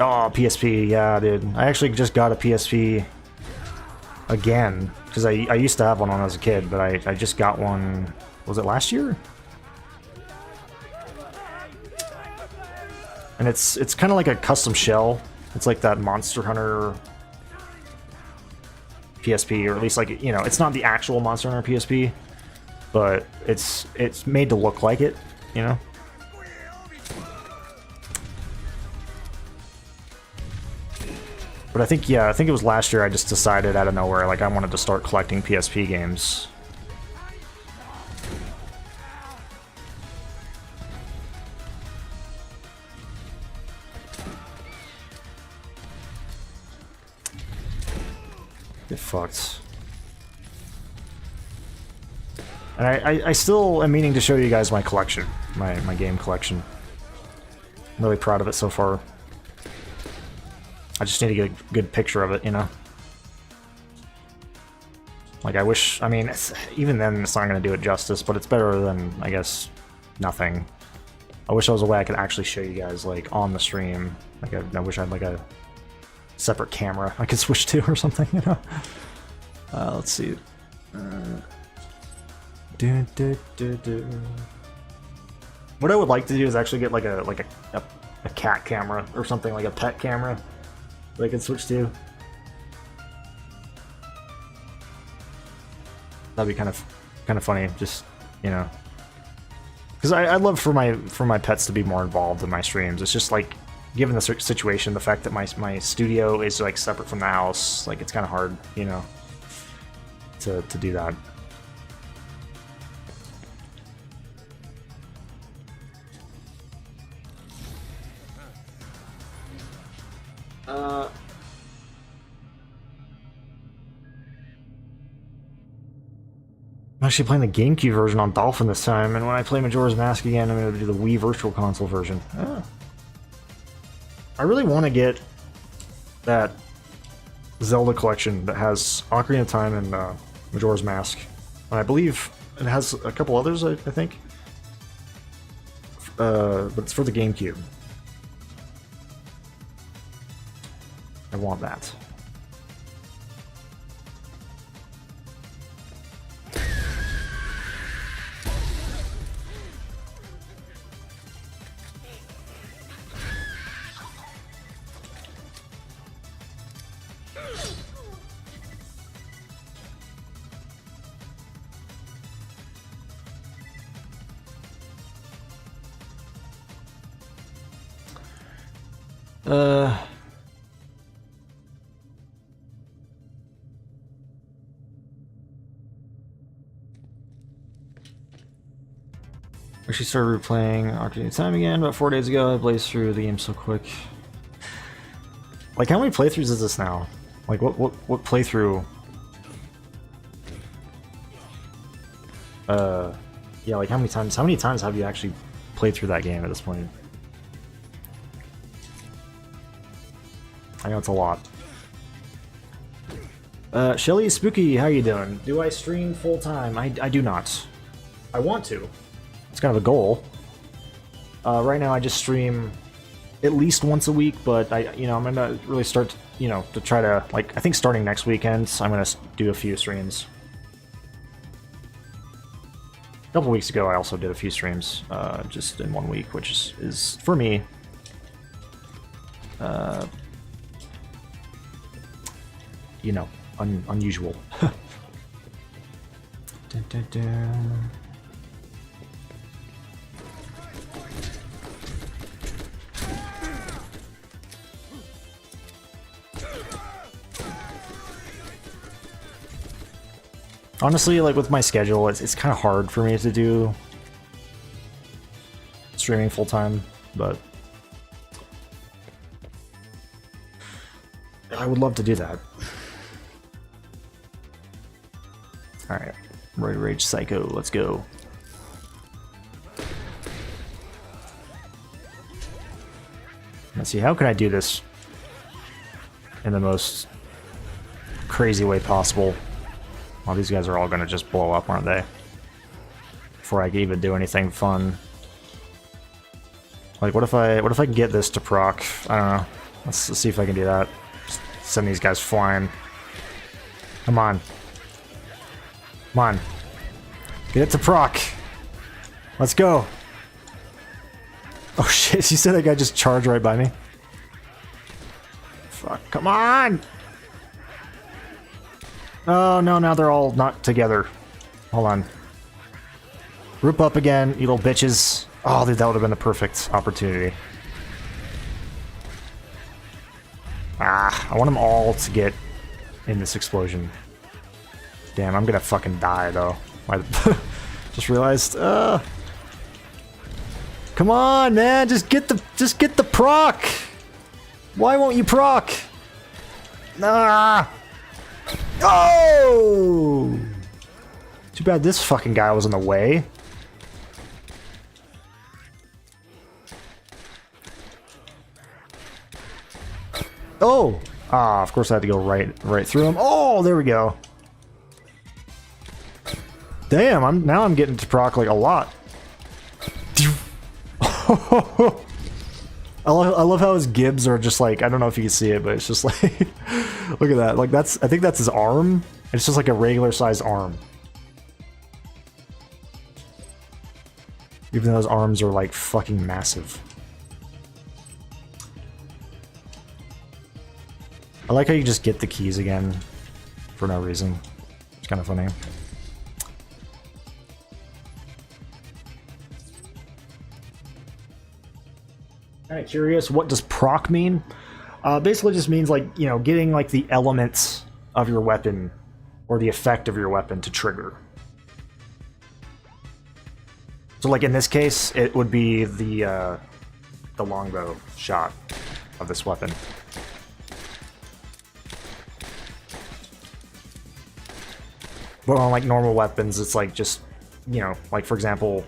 Oh, PSP, yeah, dude. I actually just got a PSP again, because I used to have one when I was a kid, but I just got one, was it last year? And it's kind of like a custom shell. It's like that Monster Hunter PSP, or at least like, you know, it's not the actual Monster Hunter PSP, but it's made to look like it, you know? But I think it was last year I just decided out of nowhere, like, I wanted to start collecting PSP games. Get fucked. And I still am meaning to show you guys my collection, my game collection. I'm really proud of it so far. I just need to get a good picture of it, you know? Like, I wish... I mean, even then it's not going to do it justice, but it's better than, I guess, nothing. I wish there was a way I could actually show you guys, like, on the stream. Like, I wish I had, like, a separate camera I could switch to or something, you know? Let's see. What I would like to do is actually get, like, a cat camera or something, like a pet camera that I could switch to. That'd be kind of funny, just, you know, because I'd love for my pets to be more involved in my streams. It's just like, given the situation, the fact that my studio is like separate from the house, like it's kind of hard, you know, to do that. I'm actually playing the GameCube version on Dolphin this time, and when I play Majora's Mask again, I'm going to do the Wii Virtual Console version. I really want to get that Zelda collection that has Ocarina of Time and Majora's Mask. And I believe it has a couple others, I think. But it's for the GameCube. I want that. Actually started replaying Ocarina of Time again about 4 days ago. I blazed through the game so quick. Like, how many playthroughs is this now? Like, what playthrough? Yeah, like, how many times have you actually played through that game at this point? I know it's a lot. Shelly Spooky, how you doing? Do I stream full-time? I do not. I want to. It's kind of a goal. Right now I just stream at least once a week, but I'm gonna really start, to try to, like, I think starting next weekend, I'm gonna do a few streams. A couple weeks ago I also did a few streams, just in 1 week, which is for me, unusual. Dun, dun, dun. Honestly, like, with my schedule, it's kind of hard for me to do streaming full-time, but I would love to do that. Alright, Roid Rage Psycho, let's go. Let's see, how can I do this in the most crazy way possible? Well, these guys are all gonna just blow up, aren't they? Before I can even do anything fun. Like, what if I can get this to proc? I don't know. Let's see if I can do that. Just send these guys flying. Come on. Come on. Get it to proc. Let's go. Oh shit, you said that guy just charged right by me? Fuck, come on! Oh no, now they're all not together. Hold on. Group up again, you little bitches. Oh, dude, that would have been the perfect opportunity. Ah, I want them all to get in this explosion. Damn, I'm gonna fucking die though. I just realized. Come on, man, just get the proc. Why won't you proc? Ah. Oh! Too bad this fucking guy was in the way. Oh! Ah, of course I had to go right through him. Oh, there we go. Damn, now I'm getting to proc like a lot. I love how his gibs are just like, I don't know if you can see it, but it's just like, look at that. Like, I think that's his arm. It's just like a regular sized arm. Even though his arms are like fucking massive. I like how you just get the keys again for no reason. It's kind of funny. Kind of curious, what does proc mean? Basically just means, like, getting like the elements of your weapon or the effect of your weapon to trigger. So like in this case, it would be the longbow shot of this weapon. But on like normal weapons, it's like just, like for example,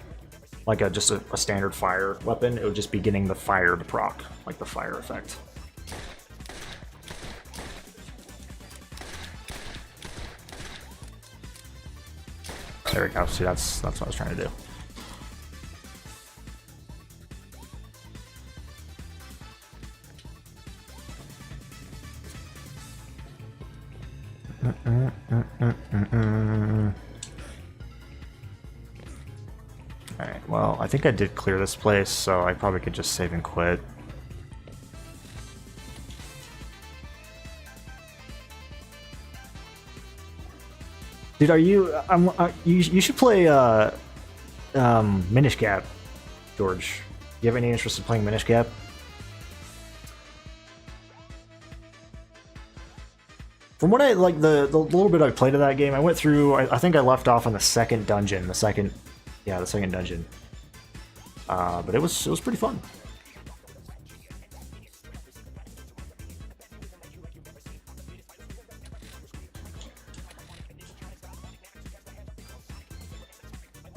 like just a standard fire weapon, it would just be getting the fire to proc, like the fire effect. There we go. See, that's what I was trying to do. Alright, well, I think I did clear this place, so I probably could just save and quit. Dude, are you... you should play Minish Cap, George. You have any interest in playing Minish Cap? From what I like, the little bit I played of that game, I went through. I think I left off on the second dungeon. The second dungeon. But it was pretty fun.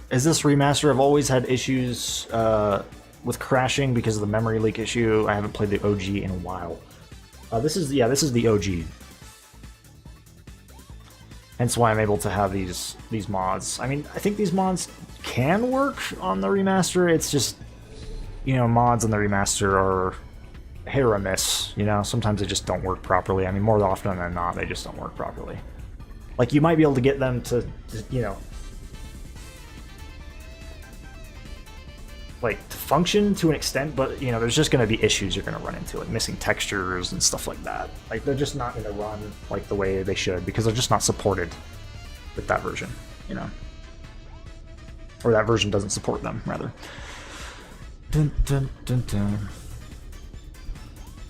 Is this remaster? I've always had issues with crashing because of the memory leak issue. I haven't played the OG in a while. This is the OG. Hence why I'm able to have these mods. I mean, I think these mods can work on the remaster. It's just, you know, mods on the remaster are hit or miss. You know, sometimes they just don't work properly. I mean, more often than not, they just don't work properly. Like, you might be able to get them to you know, like, to function to an extent, but, you know, there's just going to be issues you're going to run into, like missing textures and stuff like that. Like, they're just not going to run like the way they should because they're just not supported with that version, you know, or that version doesn't support them, rather. Dun, dun, dun, dun.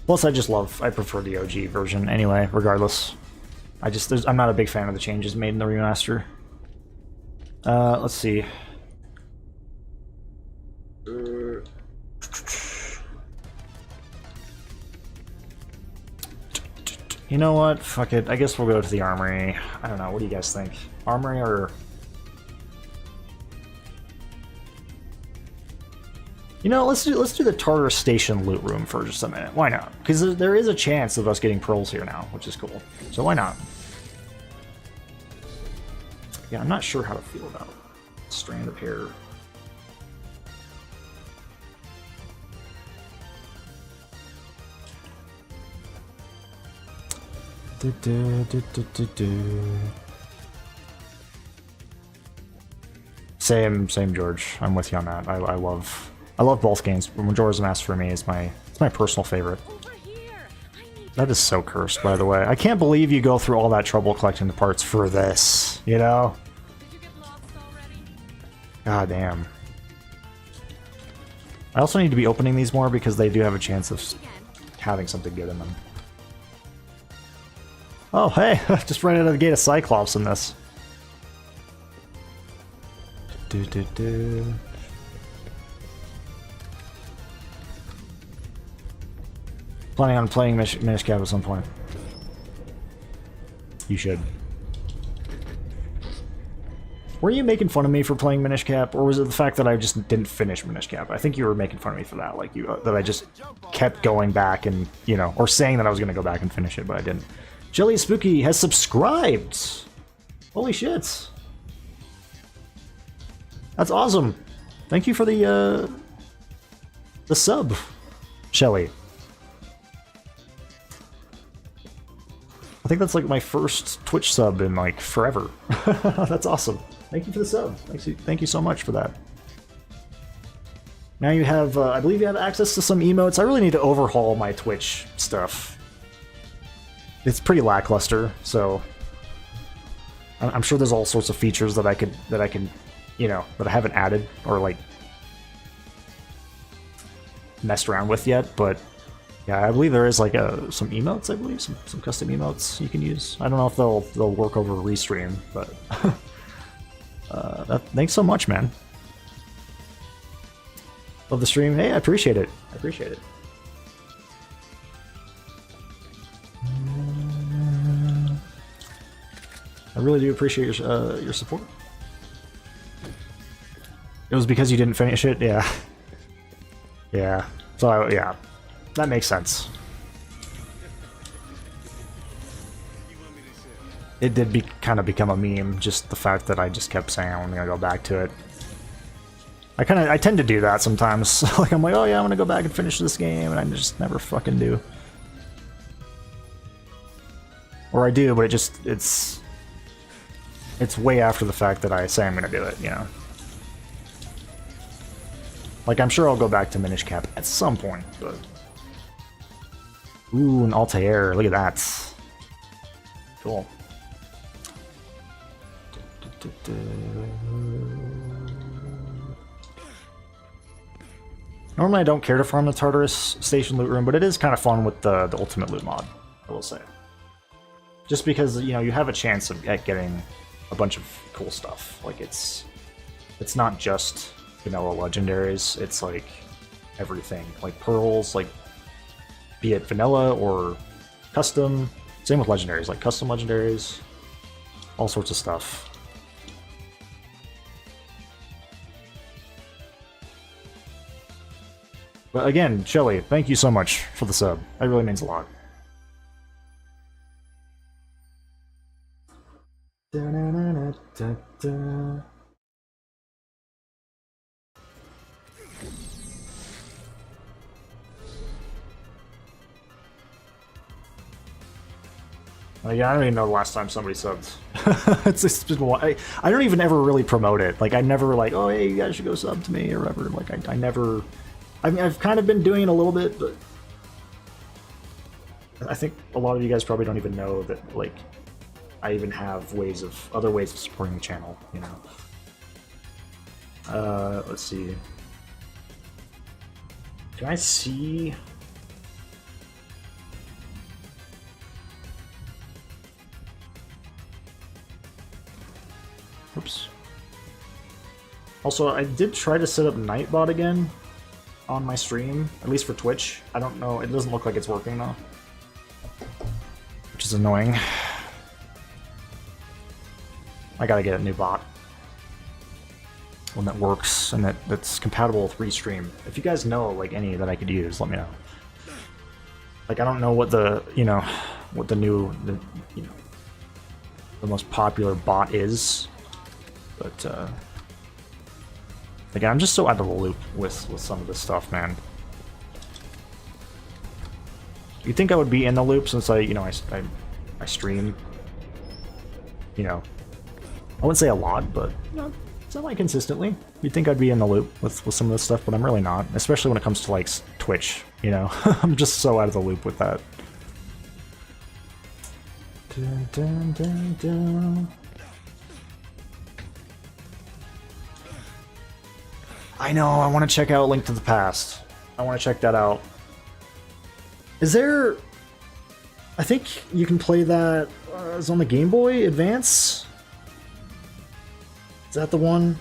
Plus, I prefer the OG version anyway, regardless. I'm not a big fan of the changes made in the remaster. Let's see. You know what? Fuck it. I guess we'll go to the armory. I don't know. What do you guys think? Armory or... You know, let's do the Tartarus Station loot room for just a minute. Why not? Because there is a chance of us getting pearls here now, which is cool. So why not? Yeah, I'm not sure how to feel about strand of hair. Same, George. I'm with you on that. I love both games. Majora's Mask for me is my personal favorite. That is so cursed, by the way. I can't believe you go through all that trouble collecting the parts for this. You know? God damn. I also need to be opening these more because they do have a chance of having something good in them. Oh, hey! Just right out of the gate of Cyclops in this. Planning on playing Minish Cap at some point. You should. Were you making fun of me for playing Minish Cap, or was it the fact that I just didn't finish Minish Cap? I think you were making fun of me for that, like that I just kept going back and, you know, or saying that I was going to go back and finish it, but I didn't. Jelly Spooky has subscribed! Holy shit! That's awesome! Thank you for the sub, Shelly. I think that's like my first Twitch sub in like forever. That's awesome. Thank you for the sub. Thank you so much for that. Now you have, I believe you have access to some emotes. I really need to overhaul my Twitch stuff. It's pretty lackluster, so I'm sure there's all sorts of features that I can, you know, that I haven't added or like messed around with yet. But yeah, I believe there is like some emotes. I believe some custom emotes you can use. I don't know if they'll work over restream, but thanks so much, man. Love the stream. Hey, I appreciate it. I appreciate it. I really do appreciate your support. It was because you didn't finish it? Yeah. Yeah. So, yeah. That makes sense. It did kind of become a meme, just the fact that I just kept saying I'm gonna go back to it. I tend to do that sometimes. Like, I'm like, oh yeah, I'm gonna go back and finish this game, and I just never fucking do. Or I do, but it's way after the fact that I say I'm gonna do it, you know? Like, I'm sure I'll go back to Minish Cap at some point, but... Ooh, an Altair, look at that. Cool. Normally I don't care to farm the Tartarus Station loot room, but it is kind of fun with the Ultimate Loot mod, I will say. Just because, you know, you have a chance at getting a bunch of cool stuff. Like, it's not just vanilla legendaries. It's like everything, like pearls, like be it vanilla or custom. Same with legendaries, like custom legendaries, all sorts of stuff. But again, Shelly, thank you so much for the sub. That really means a lot. Yeah, I don't even know the last time somebody subbed. It's been a while. I don't even ever really promote it. Like, I never like, oh, hey, you guys should go sub to me or whatever. Like, I never... I mean, I've kind of been doing it a little bit, but I think a lot of you guys probably don't even know that, like, I even have other ways of supporting the channel, you know. Let's see. Can I see... Oops. Also, I did try to set up Nightbot again on my stream, at least for Twitch. I don't know, it doesn't look like it's working though, which is annoying. I gotta get a new bot. One that works and that's compatible with Restream. If you guys know like any that I could use, let me know. Like, I don't know what the, you know, what the most popular bot is, but again, I'm just so out of the loop with some of this stuff, man. You'd think I would be in the loop since I stream, you know, I wouldn't say a lot, but you know, semi-consistently. You'd think I'd be in the loop with some of this stuff, but I'm really not, especially when it comes to like Twitch, you know. I'm just so out of the loop with that. Dun, dun, dun, dun. I know, I want to check out Link to the Past. I want to check that out. Is there... I think you can play that... it's on the Game Boy Advance? Is that the one?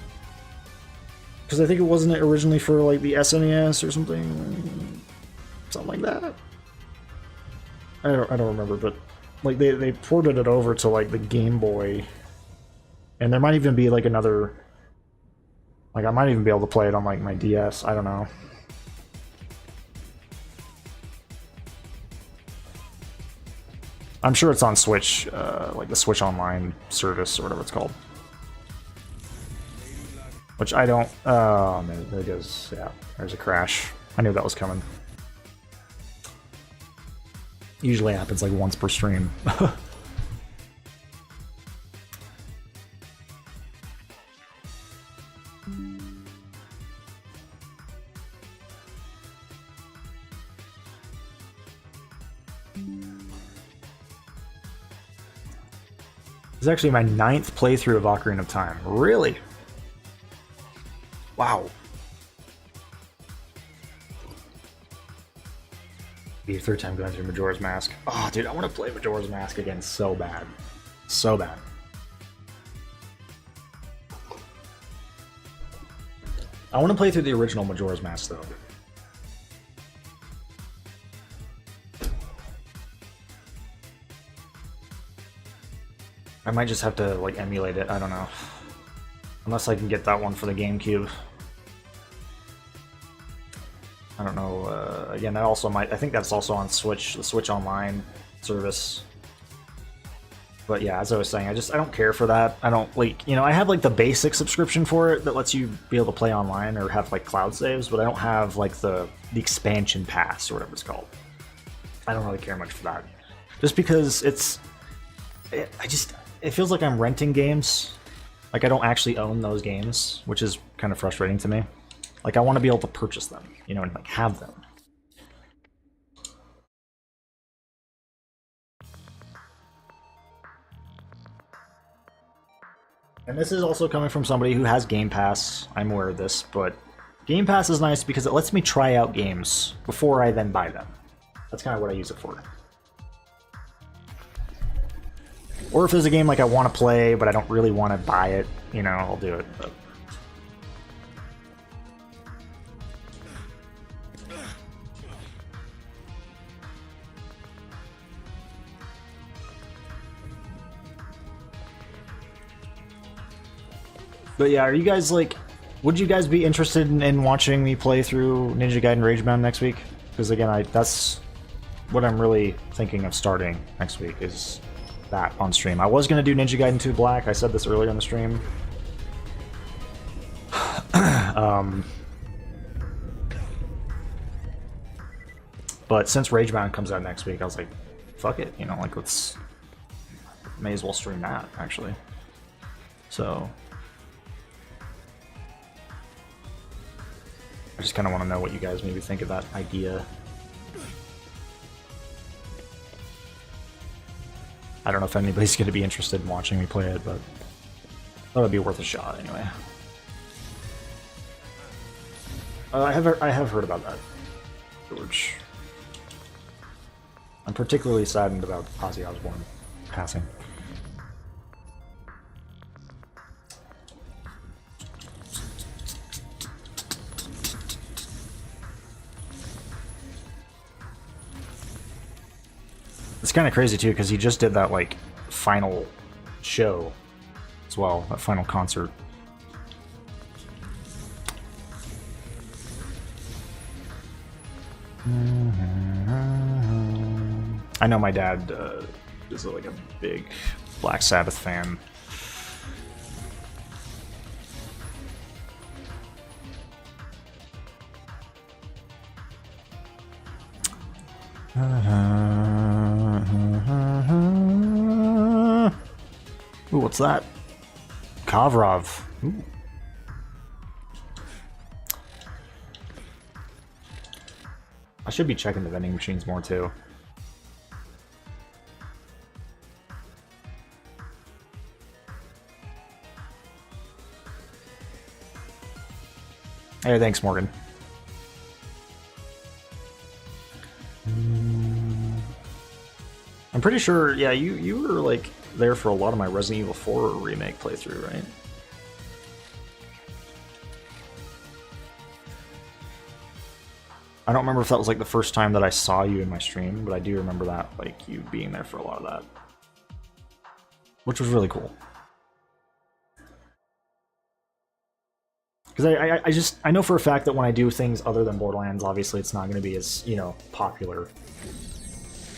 Because I think it wasn't originally for like the SNES or something? Something like that? I don't remember, but like they ported it over to like the Game Boy. And there might even be like another... Like, I might even be able to play it on, like, my DS. I don't know. I'm sure it's on Switch, like the Switch Online service or whatever it's called. Which I don't... Oh, no, there it goes. Yeah, there's a crash. I knew that was coming. Usually happens, like, once per stream. This is actually my 9th playthrough of Ocarina of Time. Really? Wow. Be your 3rd time going through Majora's Mask. Oh, dude, I want to play Majora's Mask again so bad. So bad. I want to play through the original Majora's Mask, though. I might just have to, like, emulate it, I don't know. Unless I can get that one for the GameCube. I don't know, again, that also might... I think that's also on Switch, the Switch Online service. But yeah, as I was saying, I don't care for that. I don't, like, you know, I have, like, the basic subscription for it that lets you be able to play online or have, like, cloud saves, but I don't have, like, the expansion pass or whatever it's called. I don't really care much for that. Just because it feels like I'm renting games. Like, I don't actually own those games, which is kind of frustrating to me. Like, I want to be able to purchase them, you know, and, like, have them. And this is also coming from somebody who has Game Pass. I'm aware of this, but Game Pass is nice because it lets me try out games before I then buy them. That's kind of what I use it for. Or if there's a game like I want to play, but I don't really want to buy it, you know, I'll do it. But But yeah, are you guys like, would you guys be interested in watching me play through Ninja Gaiden Ragebound next week? Because again, that's what I'm really thinking of starting next week, is that on stream. I was going to do Ninja Gaiden 2 Black, I said this earlier on the stream. But since Ragebound comes out next week, I was like, fuck it, you know, like let's... May as well stream that, actually. So... I just kind of want to know what you guys maybe think of that idea. I don't know if anybody's going to be interested in watching me play it, but I thought it'd be worth a shot anyway. I have heard about that, George. I'm particularly saddened about Ozzy Osbourne passing. It's kind of crazy too, because he just did that like final show as well, that final concert. I know my dad is like a big Black Sabbath fan. Ooh, what's that? Kavrov. Ooh. I should be checking the vending machines more too. Hey, thanks, Morgan. I'm pretty sure, yeah, you were like there for a lot of my Resident Evil 4 remake playthrough, right? I don't remember if that was like the first time that I saw you in my stream, but I do remember that, like you being there for a lot of that, which was really cool. Because I know for a fact that when I do things other than Borderlands, obviously it's not going to be as, you know, popular.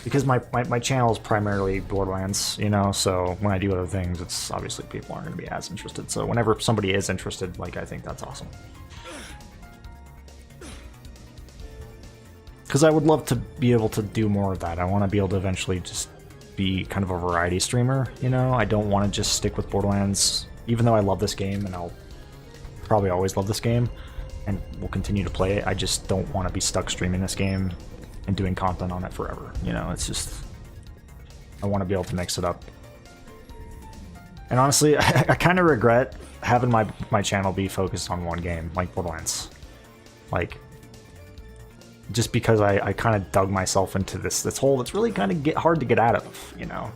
Because my channel is primarily Borderlands, you know, so when I do other things, it's obviously people aren't going to be as interested. So whenever somebody is interested, like, I think that's awesome. Because I would love to be able to do more of that. I want to be able to eventually just be kind of a variety streamer, you know? I don't want to just stick with Borderlands, even though I love this game, and I'll probably always love this game, and will continue to play it. I just don't want to be stuck streaming this game and doing content on it forever, you know? It's just... I want to be able to mix it up. And honestly, I kind of regret having my channel be focused on one game, like Borderlands. Like... just because I kind of dug myself into this hole that's really kind of hard to get out of, you know?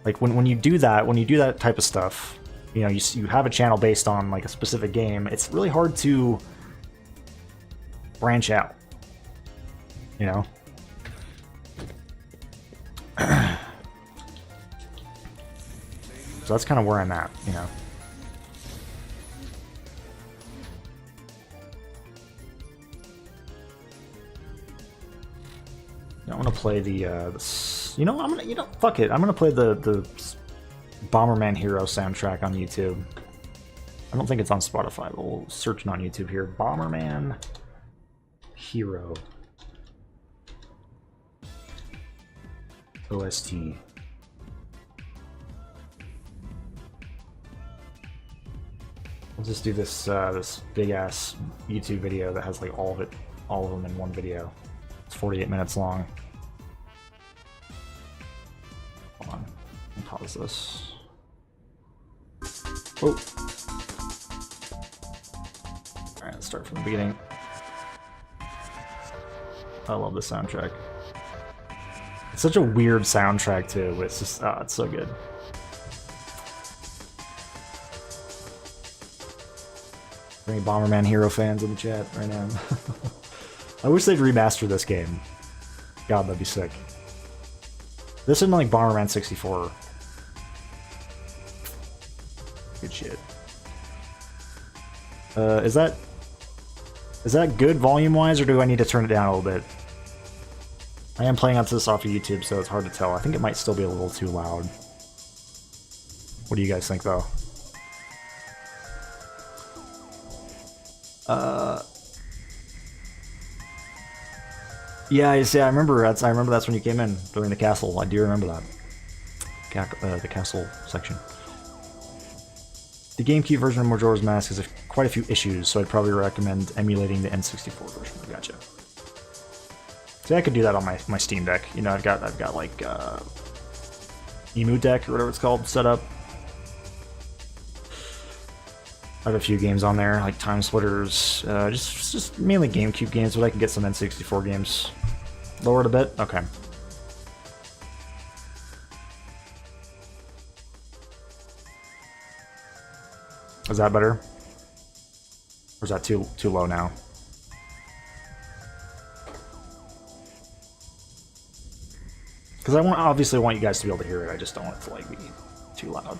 Like, when you do that type of stuff, you know, you have a channel based on, like, a specific game, it's really hard to branch out, you know? So that's kind of where I'm at, you know? I want to play the you know, fuck it. I'm gonna play the Bomberman Hero soundtrack on YouTube. I don't think it's on Spotify, but we'll search it on YouTube here. Bomberman Hero OST. We'll just do this this big ass YouTube video that has like all of them in one video. It's 48 minutes long. Hold on, let me pause this. Oh. Alright, let's start from the beginning. I love this soundtrack. It's such a weird soundtrack too, but it's just, it's so good. Any Bomberman Hero fans in the chat right now? I wish they'd remaster this game. God, that'd be sick. This isn't like Bomberman 64. Good shit. Is that good volume-wise, or do I need to turn it down a little bit? I am playing onto this off of YouTube, so it's hard to tell. I think it might still be a little too loud. What do you guys think, though? Yeah, I remember that's when you came in during the castle. I do remember that. The castle section. The GameCube version of Majora's Mask has quite a few issues, so I'd probably recommend emulating the N64 version. Gotcha. See, I could do that on my Steam Deck. You know, I've got like Emu Deck or whatever it's called set up. I have a few games on there, like Time Splitters, just mainly GameCube games, but I can get some N64 games. Lower it a bit? Okay. Is that better? Or is that too low now? Because I obviously want you guys to be able to hear it, I just don't want it to like be too loud.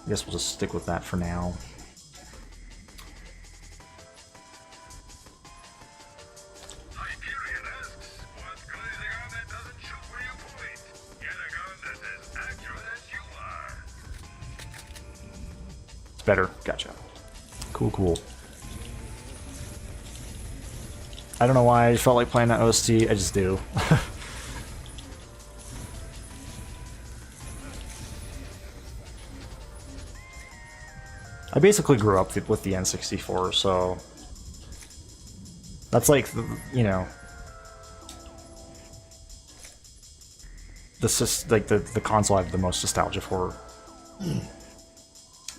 I guess we'll just stick with that for now. It's better. Gotcha. Cool. I don't know why I just felt like playing that OST. I just do. I basically grew up with the N64, so that's like, you know, the console I have the most nostalgia for.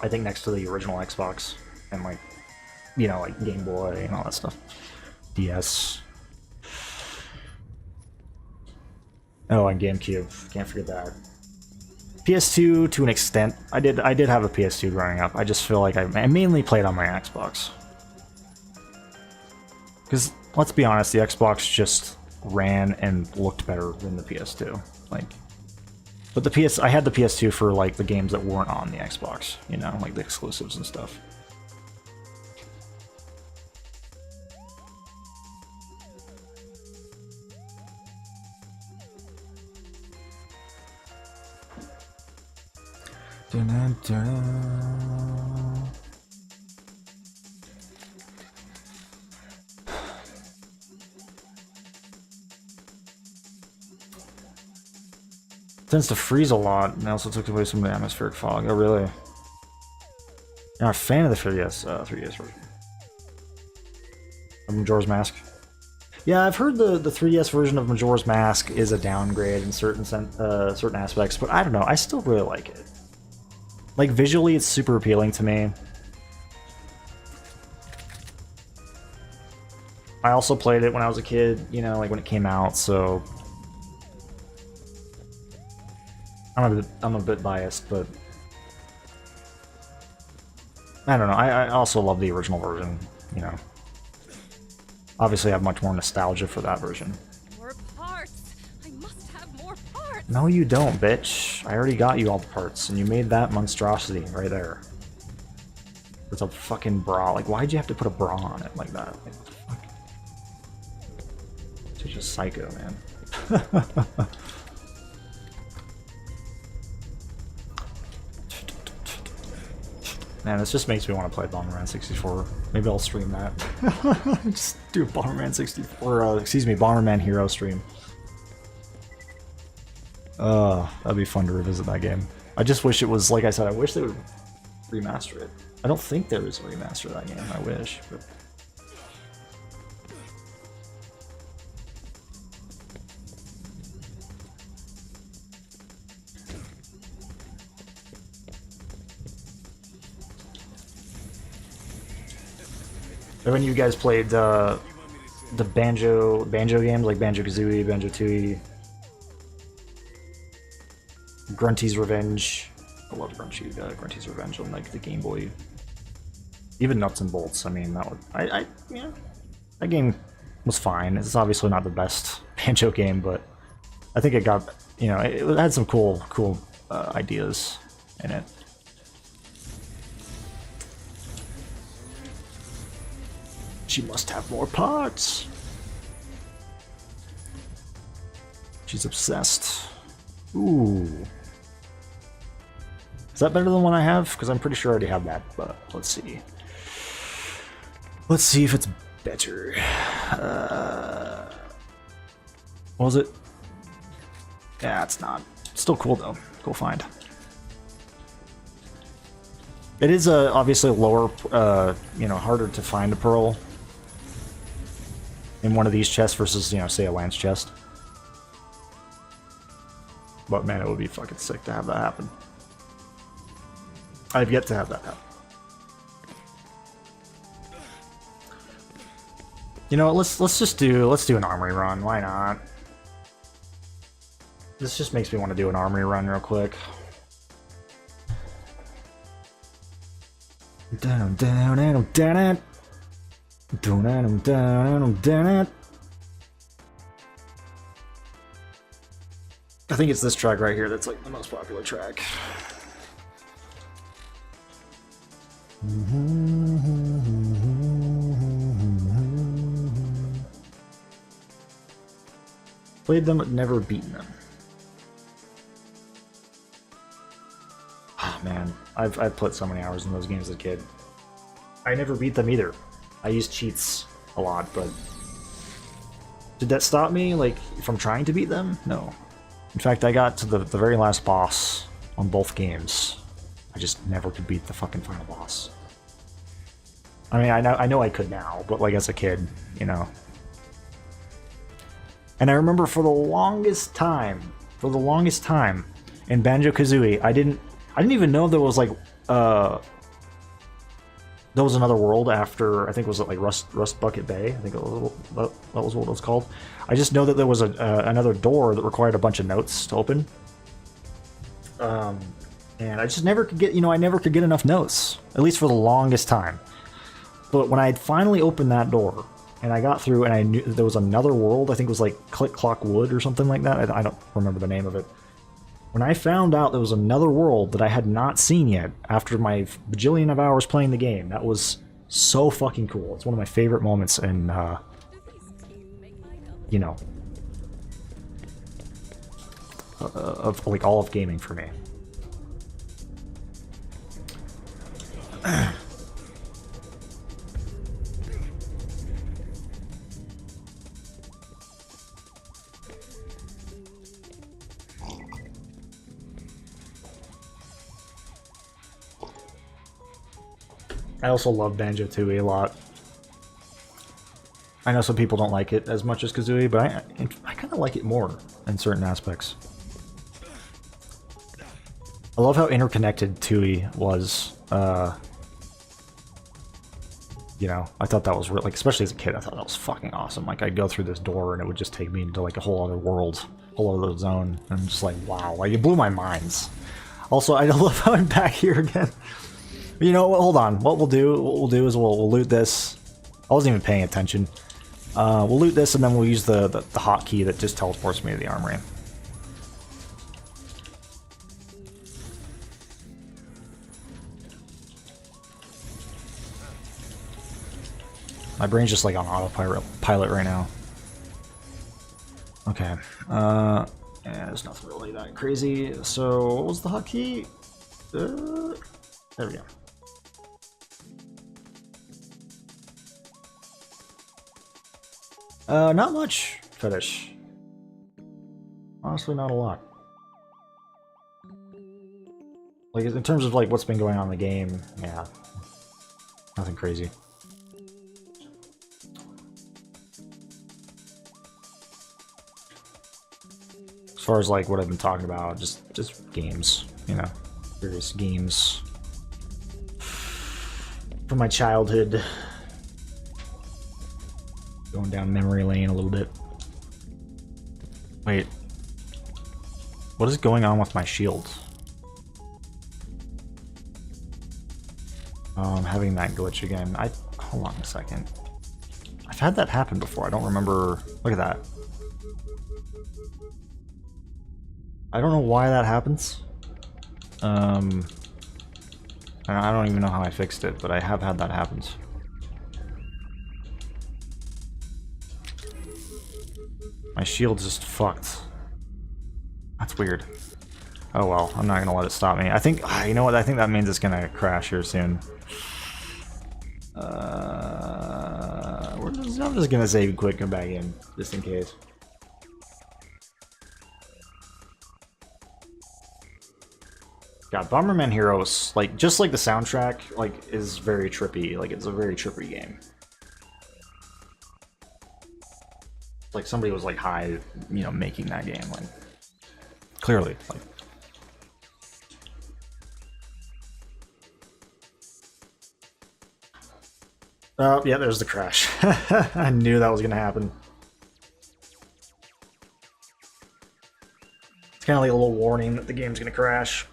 I think next to the original Xbox and like, you know, like Game Boy and all that stuff. DS. Oh, and GameCube. Can't forget that. PS2 to an extent. I did have a PS2 growing up. I just feel like I mainly played on my Xbox. Because let's be honest, the Xbox just ran and looked better than the PS2. Like, but I had the PS2 for like the games that weren't on the Xbox, you know, like the exclusives and stuff. Tends to freeze a lot, and also took away some of the atmospheric fog. Oh, really? You're not a fan of the 3DS version of Majora's Mask? Yeah, I've heard the 3DS version of Majora's Mask is a downgrade in certain aspects, but I don't know. I still really like it. Like, visually, it's super appealing to me. I also played it when I was a kid, you know, like when it came out, so I'm a bit biased, but I don't know. I also love the original version, you know. Obviously, I have much more nostalgia for that version. More parts. I must have more parts. No, you don't, bitch. I already got you all the parts, and you made that monstrosity right there. It's a fucking bra. Like, why'd you have to put a bra on it like that? Like, what the fuck? Such a psycho, man. Man, this just makes me want to play Bomberman 64. Maybe I'll stream that. Just do a Bomberman 64, excuse me, Bomberman Hero stream. That'd be fun to revisit that game. I just wish it was, like I said, I wish they would remaster it. I don't think there is a remaster of that game, I wish, but... When you guys played the banjo games, like Banjo-Kazooie, Banjo-Tooie, Grunty's Revenge. I love Grunty's Revenge on like the Game Boy. Even Nuts and Bolts. I mean, that would yeah, that game was fine. It's obviously not the best Banjo game, but I think it got, you know, it had some cool ideas. in it. She must have more parts. She's obsessed. Ooh. Is that better than the one I have? Because I'm pretty sure I already have that, but let's see. Let's see if it's better. What was it? Yeah, it's not. Still cool though. Cool find. It is obviously a lower, you know, harder to find a pearl in one of these chests versus, you know, say a lance chest. But man, it would be fucking sick to have that happen. I've yet to have that happen. You know, let's do an armory run. Why not? This just makes me want to do an armory run real quick. Down, down, down, down, down, down, down, down. I think it's this track right here that's like the most popular track. Played them, but never beaten them. Oh man, I've put so many hours in those games as a kid. I never beat them either. I used cheats a lot, but did that stop me, like, from trying to beat them? No. In fact, I got to the very last boss on both games. I just never could beat the fucking final boss. I mean, I know I could now, but like as a kid, you know. And I remember for the longest time, in Banjo-Kazooie, I didn't even know there was like there was another world after, I think it was like Rust Bucket Bay. I think that was what it was called. I just know that there was another door that required a bunch of notes to open. And I just never could get, you know, I never could get enough notes, at least for the longest time. But when I had finally opened that door, and I got through, and I knew there was another world, I think it was like Click Clock Wood or something like that. I don't remember the name of it. When I found out there was another world that I had not seen yet after my bajillion of hours playing the game, that was so fucking cool. It's one of my favorite moments in, you know, of like all of gaming for me. I also love Banjo-Tooie a lot. I know some people don't like it as much as Kazooie, but I kind of like it more in certain aspects. I love how interconnected Tooie was. You know, I thought that was really, like, especially as a kid, I thought that was fucking awesome. Like, I'd go through this door and it would just take me into like a whole other world, whole other zone. And I'm just like, wow, like, it blew my minds. Also, I love how I'm back here again. You know, hold on. What we'll do is we'll loot this. I wasn't even paying attention. We'll loot this and then we'll use the hotkey that just teleports me to the armory. My brain's just like on autopilot right now. Okay. Yeah, there's nothing really that crazy. So, what was the hotkey? There we go. Not much, Fetish. Honestly, not a lot. Like, in terms of, like, what's been going on in the game, yeah. Nothing crazy. As far as, like, what I've been talking about, just games, you know. Various games from my childhood. Going down memory lane a little bit. Wait. What is going on with my shield? I'm having that glitch again. Hold on a second. I've had that happen before. I don't remember. Look at that. I don't know why that happens. I don't even know how I fixed it, but I have had that happen. My shield's just fucked. That's weird. Oh well, I'm not gonna let it stop me. I think, you know what, I think that means it's gonna crash here soon. I'm just gonna save quick, come back in, just in case. God, Bomberman Heroes, like, just like the soundtrack, like, is very trippy. Like, it's a very trippy game. Like, somebody was, like, high, you know, making that game, like, clearly, like. Oh, yeah, there's the crash. I knew that was gonna happen. It's kind of like a little warning that the game's gonna crash.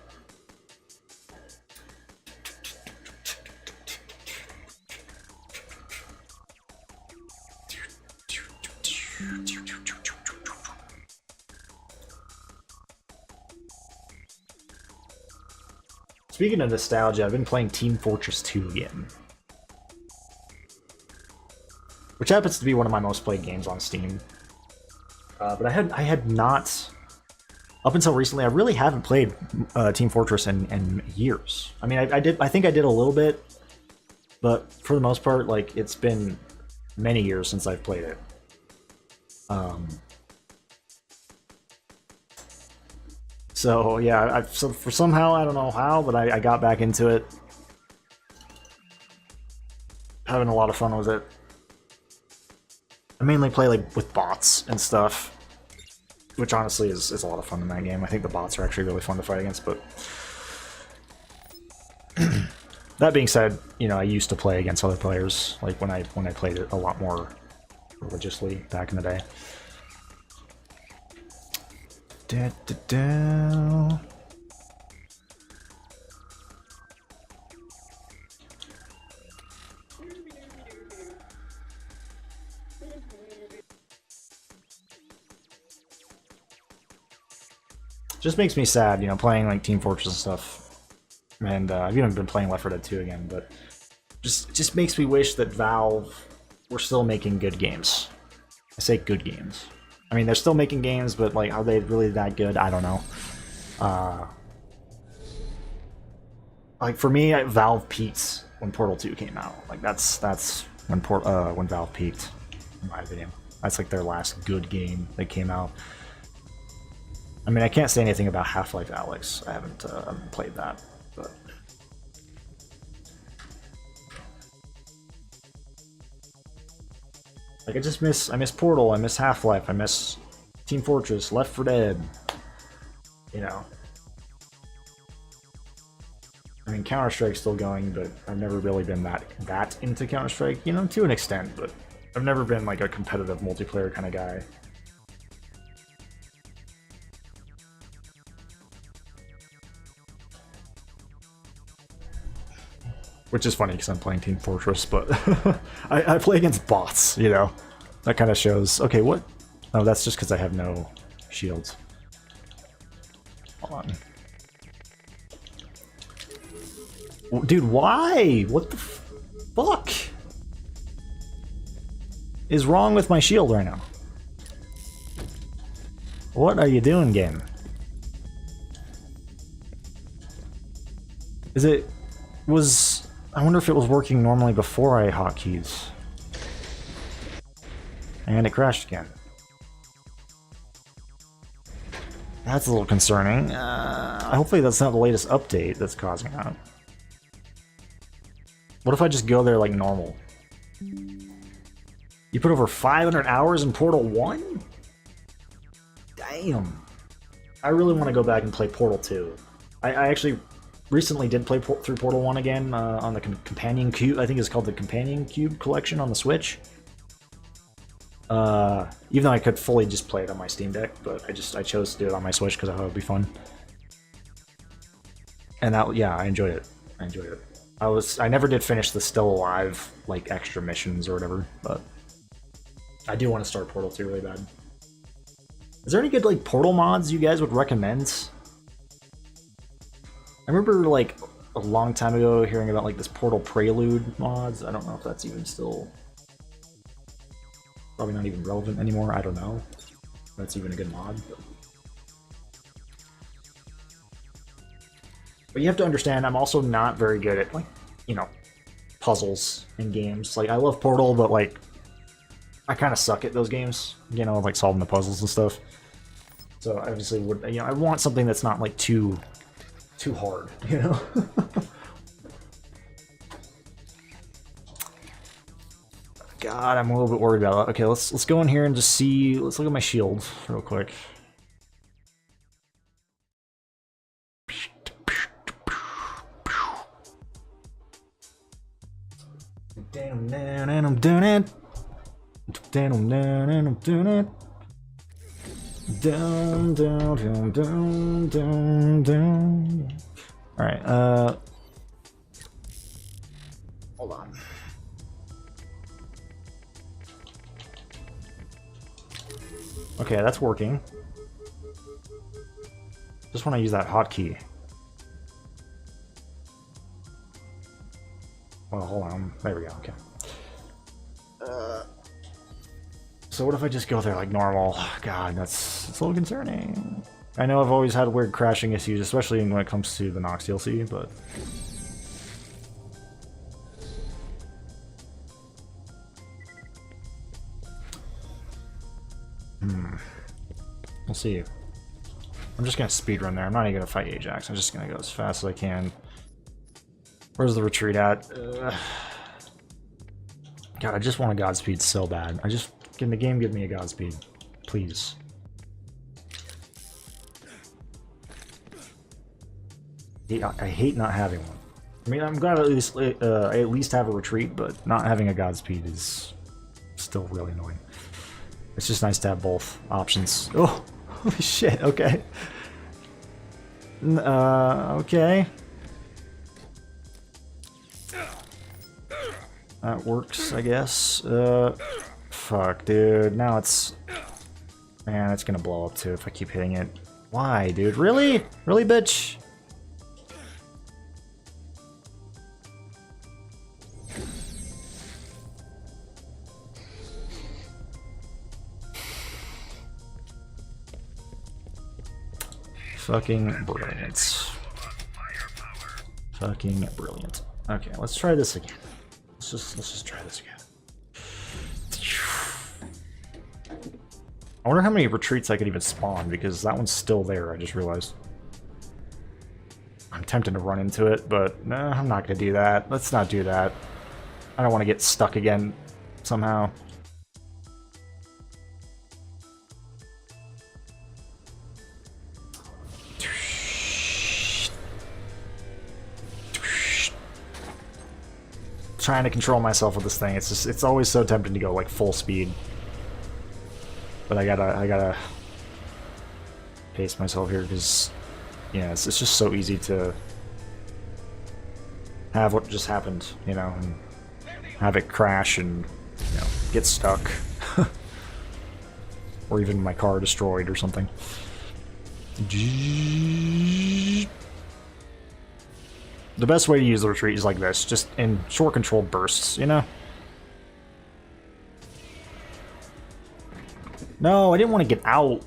Speaking of nostalgia, I've been playing Team Fortress 2 again. Which happens to be one of my most played games on Steam. But I had not, up until recently, I really haven't played Team Fortress in years. I mean, I think I did a little bit, but for the most part, like, it's been many years since I've played it. So yeah, so for somehow, I don't know how, but I got back into it. Having a lot of fun with it. I mainly play like with bots and stuff, which honestly is a lot of fun in that game. I think the bots are actually really fun to fight against, but that being said, you know, I used to play against other players, like when I played it a lot more religiously back in the day. Da, da, da. Just makes me sad, you know, playing like Team Fortress and stuff. And I've even been playing Left 4 Dead 2 again, but just makes me wish that Valve were still making good games. I say good games. I mean, they're still making games, but like, are they really that good? I don't know. Like for me, Valve peaked when Portal 2 came out. Like that's when Valve peaked, in my opinion. That's like their last good game that came out. I mean, I can't say anything about Half-Life Alyx. I haven't played that, but. Like, I miss Portal, I miss Half-Life, I miss Team Fortress, Left 4 Dead, you know. I mean, Counter-Strike's still going, but I've never really been that into Counter-Strike, you know, to an extent, but I've never been, like, a competitive multiplayer kind of guy. Which is funny because I'm playing Team Fortress, but I play against bots, you know? That kind of shows... Okay, what? Oh, that's just because I have no shields. Hold on. Dude, why? What the fuck is wrong with my shield right now? What are you doing, game? I wonder if it was working normally before I hotkeys. And it crashed again. That's a little concerning. Hopefully that's not the latest update that's causing that. What if I just go there like normal? You put over 500 hours in Portal 1? Damn. I really want to go back and play Portal 2. I actually recently did play through Portal 1 again on the Companion Cube. I think it's called the Companion Cube Collection on the Switch. Even though I could fully just play it on my Steam Deck, but I chose to do it on my Switch because I thought it would be fun. And yeah, I enjoyed it. I never did finish the Still Alive, like, extra missions or whatever, but I do want to start Portal 2 really bad. Is there any good, like, Portal mods you guys would recommend? I remember like a long time ago hearing about like this Portal Prelude mods. I don't know if that's even still probably not even relevant anymore. I don't know if that's even a good mod. But you have to understand, I'm also not very good at, like, you know, puzzles in games. Like, I love Portal, but, like, I kind of suck at those games, you know, like solving the puzzles and stuff. So I obviously would, you know, I want something that's not, like, too hard, you know? God, I'm a little bit worried about that. Okay, let's go in here and just see, let's look at my shield real quick. Down, down, and I'm doing it. Down, down, and I'm doing it. Down, down, down, down, down, down. Alright, hold on. Okay, that's working. Just want to use that hotkey. Well, hold on. There we go. Okay. So what if I just go there like normal? God, that's a little concerning. I know I've always had weird crashing issues, especially when it comes to the Nox DLC, but... We'll see. I'm just gonna speedrun there. I'm not even gonna fight Ajax. I'm just gonna go as fast as I can. Where's the retreat at? God, I just want a Godspeed so bad. Can the game give me a Godspeed? Please. I hate not having one. I mean, I'm glad I at least have a retreat, but not having a Godspeed is still really annoying. It's just nice to have both options. Oh, holy shit, okay. Okay. That works, I guess. Fuck, dude. Now it's... Man, it's gonna blow up too if I keep hitting it. Why, dude? Really? Really, bitch? Fucking brilliant. Fucking brilliant. Okay, let's try this again. Let's just try this again. I wonder how many retreats I could even spawn, because that one's still there, I just realized. I'm tempted to run into it, but no, I'm not gonna do that. Let's not do that. I don't want to get stuck again somehow. Trying to control myself with this thing. It's always so tempting to go like full speed. But I gotta pace myself here because, yeah, it's just so easy to have what just happened, you know, and have it crash and, you know, get stuck. Or even my car destroyed or something. The best way to use the retreat is like this, just in short controlled bursts, you know? No, I didn't want to get out,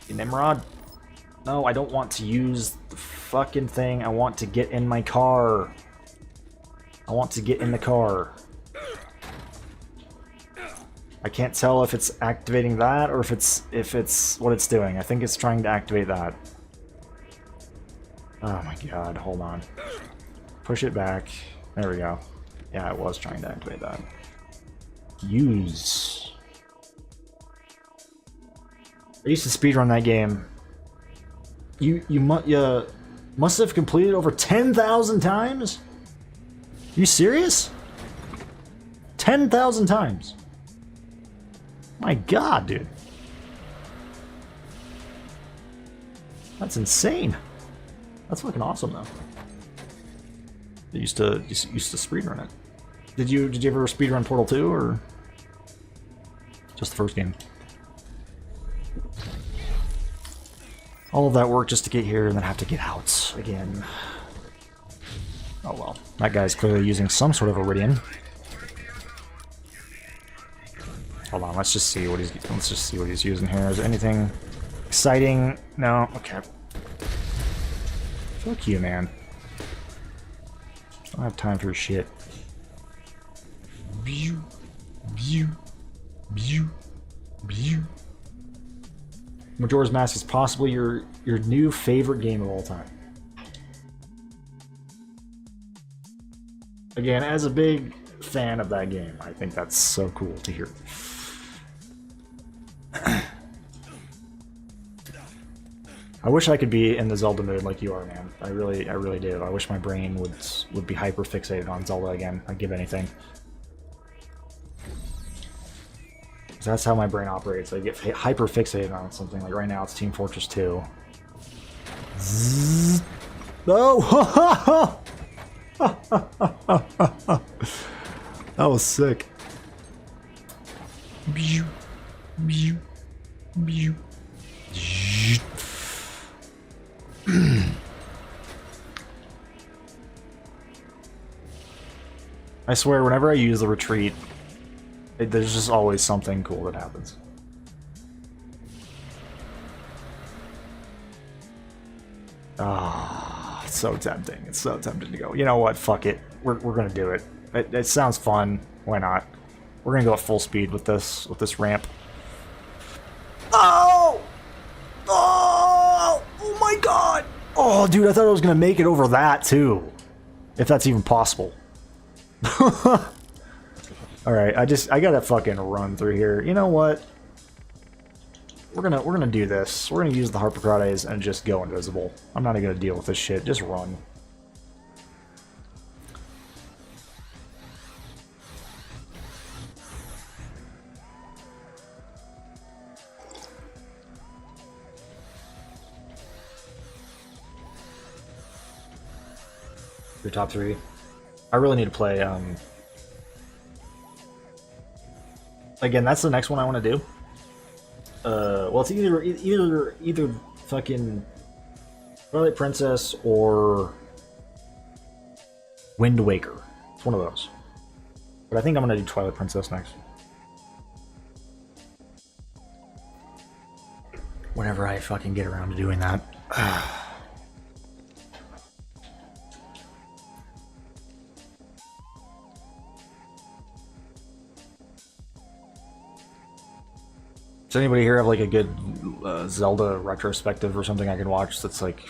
Nimrod. No, I don't want to use the fucking thing. I want to get in my car. I want to get in the car. I can't tell if it's activating that or if it's what it's doing. I think it's trying to activate that. Oh my god, hold on. Push it back. There we go. Yeah, it was trying to activate that. Use. I used to speedrun that game. You must have completed over 10,000 times? Are you serious? 10,000 times. My god, dude. That's insane. That's fucking awesome though. I used to speedrun it. Did you ever speedrun Portal 2 or just the first game? All of that work just to get here and then have to get out again. Oh well. That guy's clearly using some sort of iridium. Hold on, let's just see what he's using here. Is there anything exciting? No? Okay. Fuck you, man. I don't have time for your shit. Majora's Mask is possibly your new favorite game of all time. Again, as a big fan of that game, I think that's so cool to hear. I wish I could be in the Zelda mood like you are, man. I really do. I wish my brain would be hyper fixated on Zelda again. I'd give anything. So that's how my brain operates. I get hyper fixated on something. Like right now, it's Team Fortress 2. Zzz. Oh! That was sick. I swear, whenever I use the retreat, there's just always something cool that happens. Ah, it's so tempting. It's so tempting to go. You know what? Fuck it. We're gonna do it. It sounds fun. Why not? We're gonna go at full speed with this ramp. Oh! Oh! Oh my god! Oh, dude, I thought I was gonna make it over that too, if that's even possible. All right, I gotta fucking run through here. You know what? We're gonna do this. We're gonna use the Harpocrates and just go invisible. I'm not even gonna deal with this shit. Just run. Your top 3. I really need to play. Again, that's the next one I want to do. Well, it's either fucking Twilight Princess or Wind Waker. It's one of those. But I think I'm gonna do Twilight Princess next. Whenever I fucking get around to doing that. Does anybody here have like a good Zelda retrospective or something I can watch that's like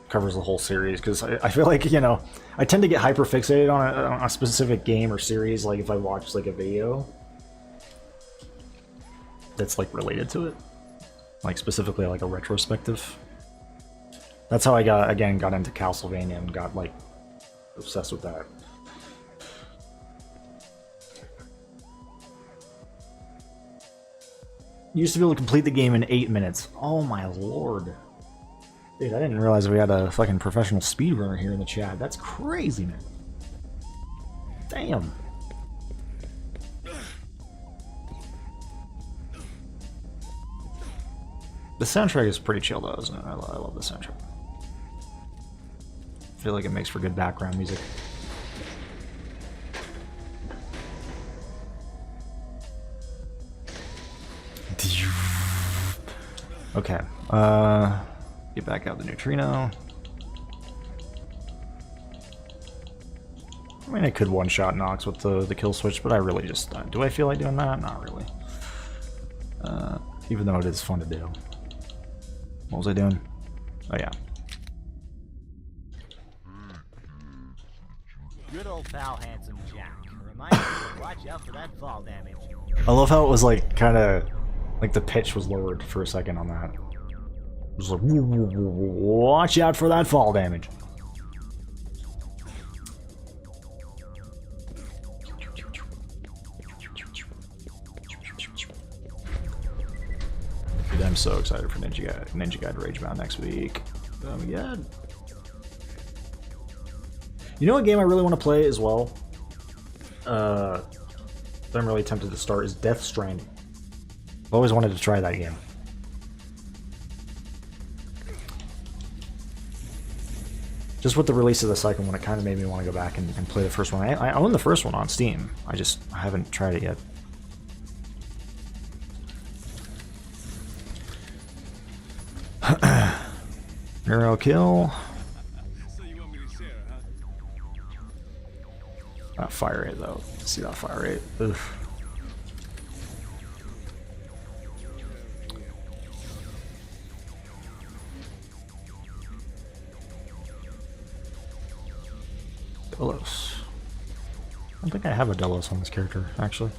covers the whole series? Because I feel like, you know, I tend to get hyper fixated on a specific game or series. Like if I watch like a video that's like related to it, like specifically like a retrospective. That's how I got into Castlevania and got like obsessed with that. Used to be able to complete the game in 8 minutes. Oh my lord. Dude, I didn't realize we had a fucking professional speedrunner here in the chat. That's crazy, man. Damn. The soundtrack is pretty chill though, isn't it? I love the soundtrack. I feel like it makes for good background music. Okay, get back out the neutrino. I mean, I could one-shot Nox with the kill switch, but I really just... do I feel like doing that? Not really. Even though it is fun to do. What was I doing? Oh, yeah. Good old pal, Handsome Jack. Remind you to watch out for that fall damage. I love how it was like kind of like the pitch was lowered for a second on that. It was like, watch out for that fall damage. Dude, I'm so excited for Ninja Gaiden Ragebound next week. Oh my god. You know what game I really want to play as well? That I'm really tempted to start is Death Stranding. I've always wanted to try that game. Just with the release of the second one, it kind of made me want to go back and play the first one. I own the first one on Steam. I haven't tried it yet. Neuro kill. That fire rate though. See that fire rate. Ugh. Delos. I don't think I have a Delos on this character, actually.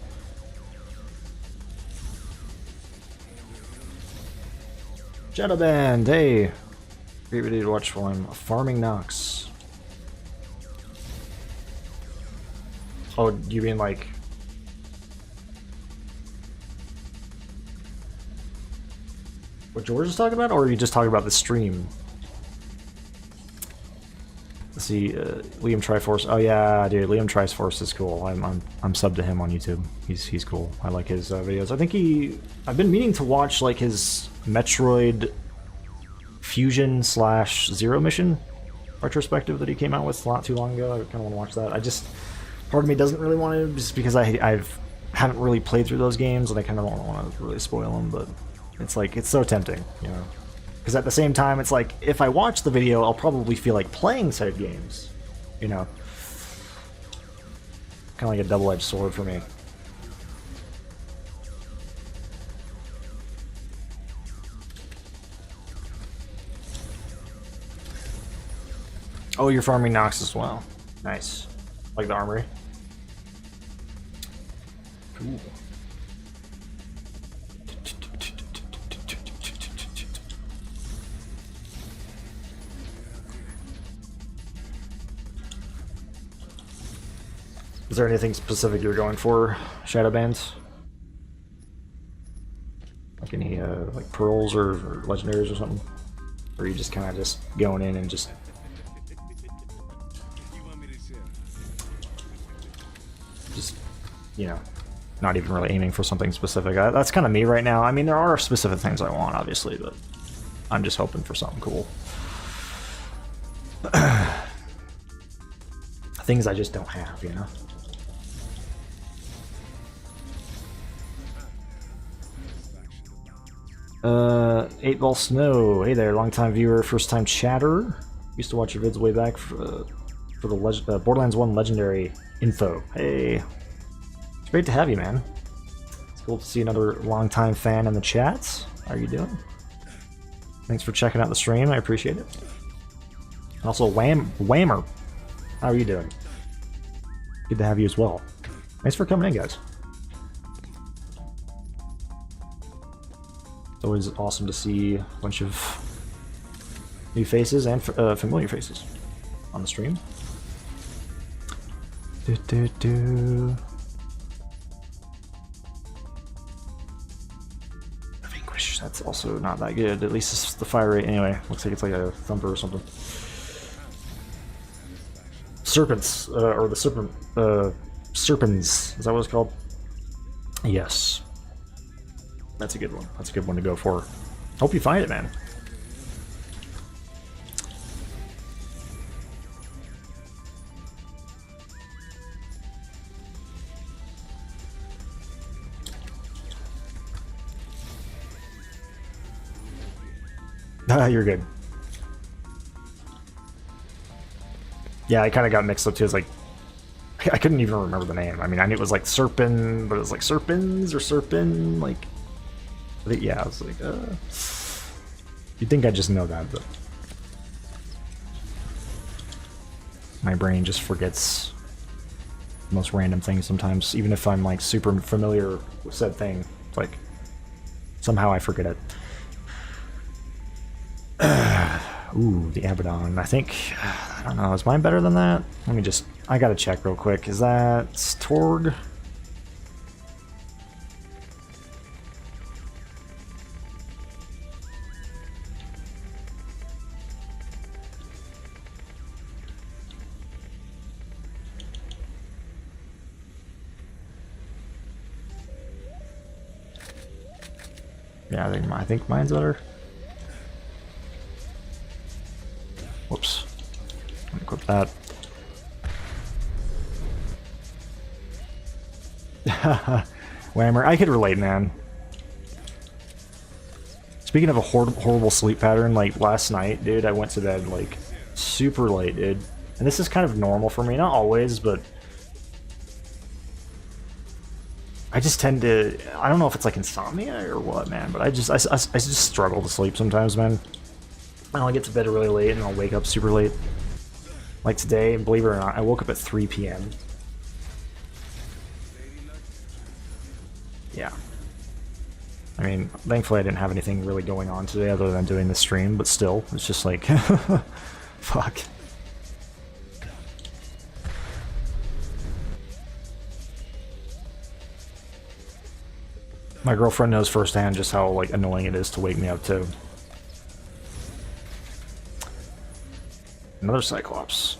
Shadow Band, hey! Great video to watch while I'm farming Nox. Oh, you mean like... what George is talking about, or are you just talking about the stream? Let's see, Liam Triforce. Oh yeah, dude, Liam Triforce is cool. I'm subbed to him on YouTube. He's cool. I like his videos. I think I've been meaning to watch like his Metroid Fusion / Zero Mission retrospective that he came out with not too long ago. I kind of want to watch that. Part of me doesn't really want to, just because I haven't really played through those games, and I kind of don't want to really spoil them. But it's like, it's so tempting, you know. Because at the same time, it's like, if I watch the video, I'll probably feel like playing said games, you know. Kind of like a double-edged sword for me. Oh, you're farming Nox as well. Nice. Like the armory. Cool. Is there anything specific you're going for, Shadow Bands? Like any like pearls or legendaries or something? Or are you just kind of just going in and just... you know, not even really aiming for something specific. That's kind of me right now. I mean, there are specific things I want, obviously, but I'm just hoping for something cool. Things I just don't have, you know? 8 Ball Snow. Hey there, long-time viewer, first-time chatter. Used to watch your vids way back for the Borderlands 1 Legendary info. Hey. It's great to have you, man. It's cool to see another long-time fan in the chat. How are you doing? Thanks for checking out the stream, I appreciate it. And also, Whammer. How are you doing? Good to have you as well. Thanks for coming in, guys. It's always awesome to see a bunch of new faces and familiar faces on the stream. Vanquish, that's also not that good. At least it's the fire rate anyway. Looks like it's like a thumper or something. Serpents, or the serpent, serpents, is that what it's called? Yes. That's a good one. That's a good one to go for. Hope you find it, man. Ah, you're good. Yeah, I kind of got mixed up too. It's like, I couldn't even remember the name. I mean, I knew it was like Serpent, but it was like Serpens or Serpent, like... yeah, I was like, you'd think I'd just know that, but... my brain just forgets the most random things sometimes, even if I'm like super familiar with said thing. It's like, somehow I forget it. Ooh, the Abaddon. I think, I don't know, is mine better than that? Let me just, I gotta check real quick. Is that Torg? Yeah, I think mine's better. Whoops. that. Whammer, I could relate, man. Speaking of a horrible sleep pattern, like last night, dude, I went to bed like super late, dude. And this is kind of normal for me, not always, but I just tend to, I don't know if it's like insomnia or what, man, but I just struggle to sleep sometimes, man. And I'll get to bed really late and I'll wake up super late. Like today, believe it or not, I woke up at 3 p.m. Yeah. I mean, thankfully I didn't have anything really going on today other than doing the stream, but still, it's just like, fuck. My girlfriend knows firsthand just how like annoying it is to wake me up too. Another Cyclops.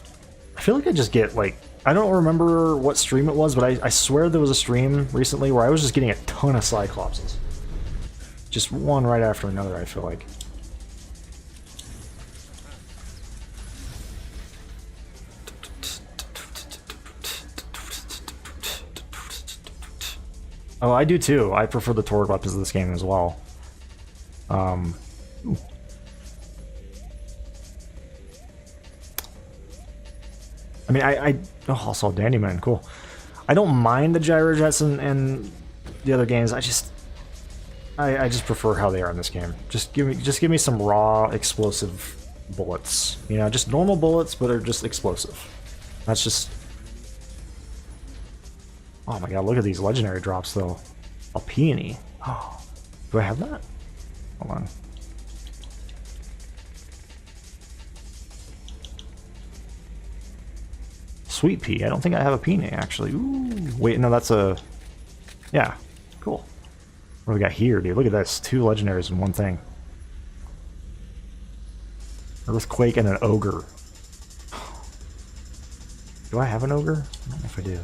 I feel like I just get like, I don't remember what stream it was, but I swear there was a stream recently where I was just getting a ton of Cyclopses. Just one right after another, I feel like. Oh, I do too. I prefer the Torgue weapons of this game as well. I mean, oh, also Dandyman, cool. I don't mind the gyro jets and the other games. I just prefer how they are in this game. Just give me some raw explosive bullets. You know, just normal bullets, but they're just explosive. That's just. Oh my god! Look at these legendary drops though. A peony. Oh, do I have that? Hold on. Sweet pea. I don't think I have a peony actually. Ooh, wait, no, that's a. Yeah, cool. What do we got here, dude? Look at this. 2 legendaries in one thing. Earthquake and an ogre. Do I have an ogre? I don't know if I do.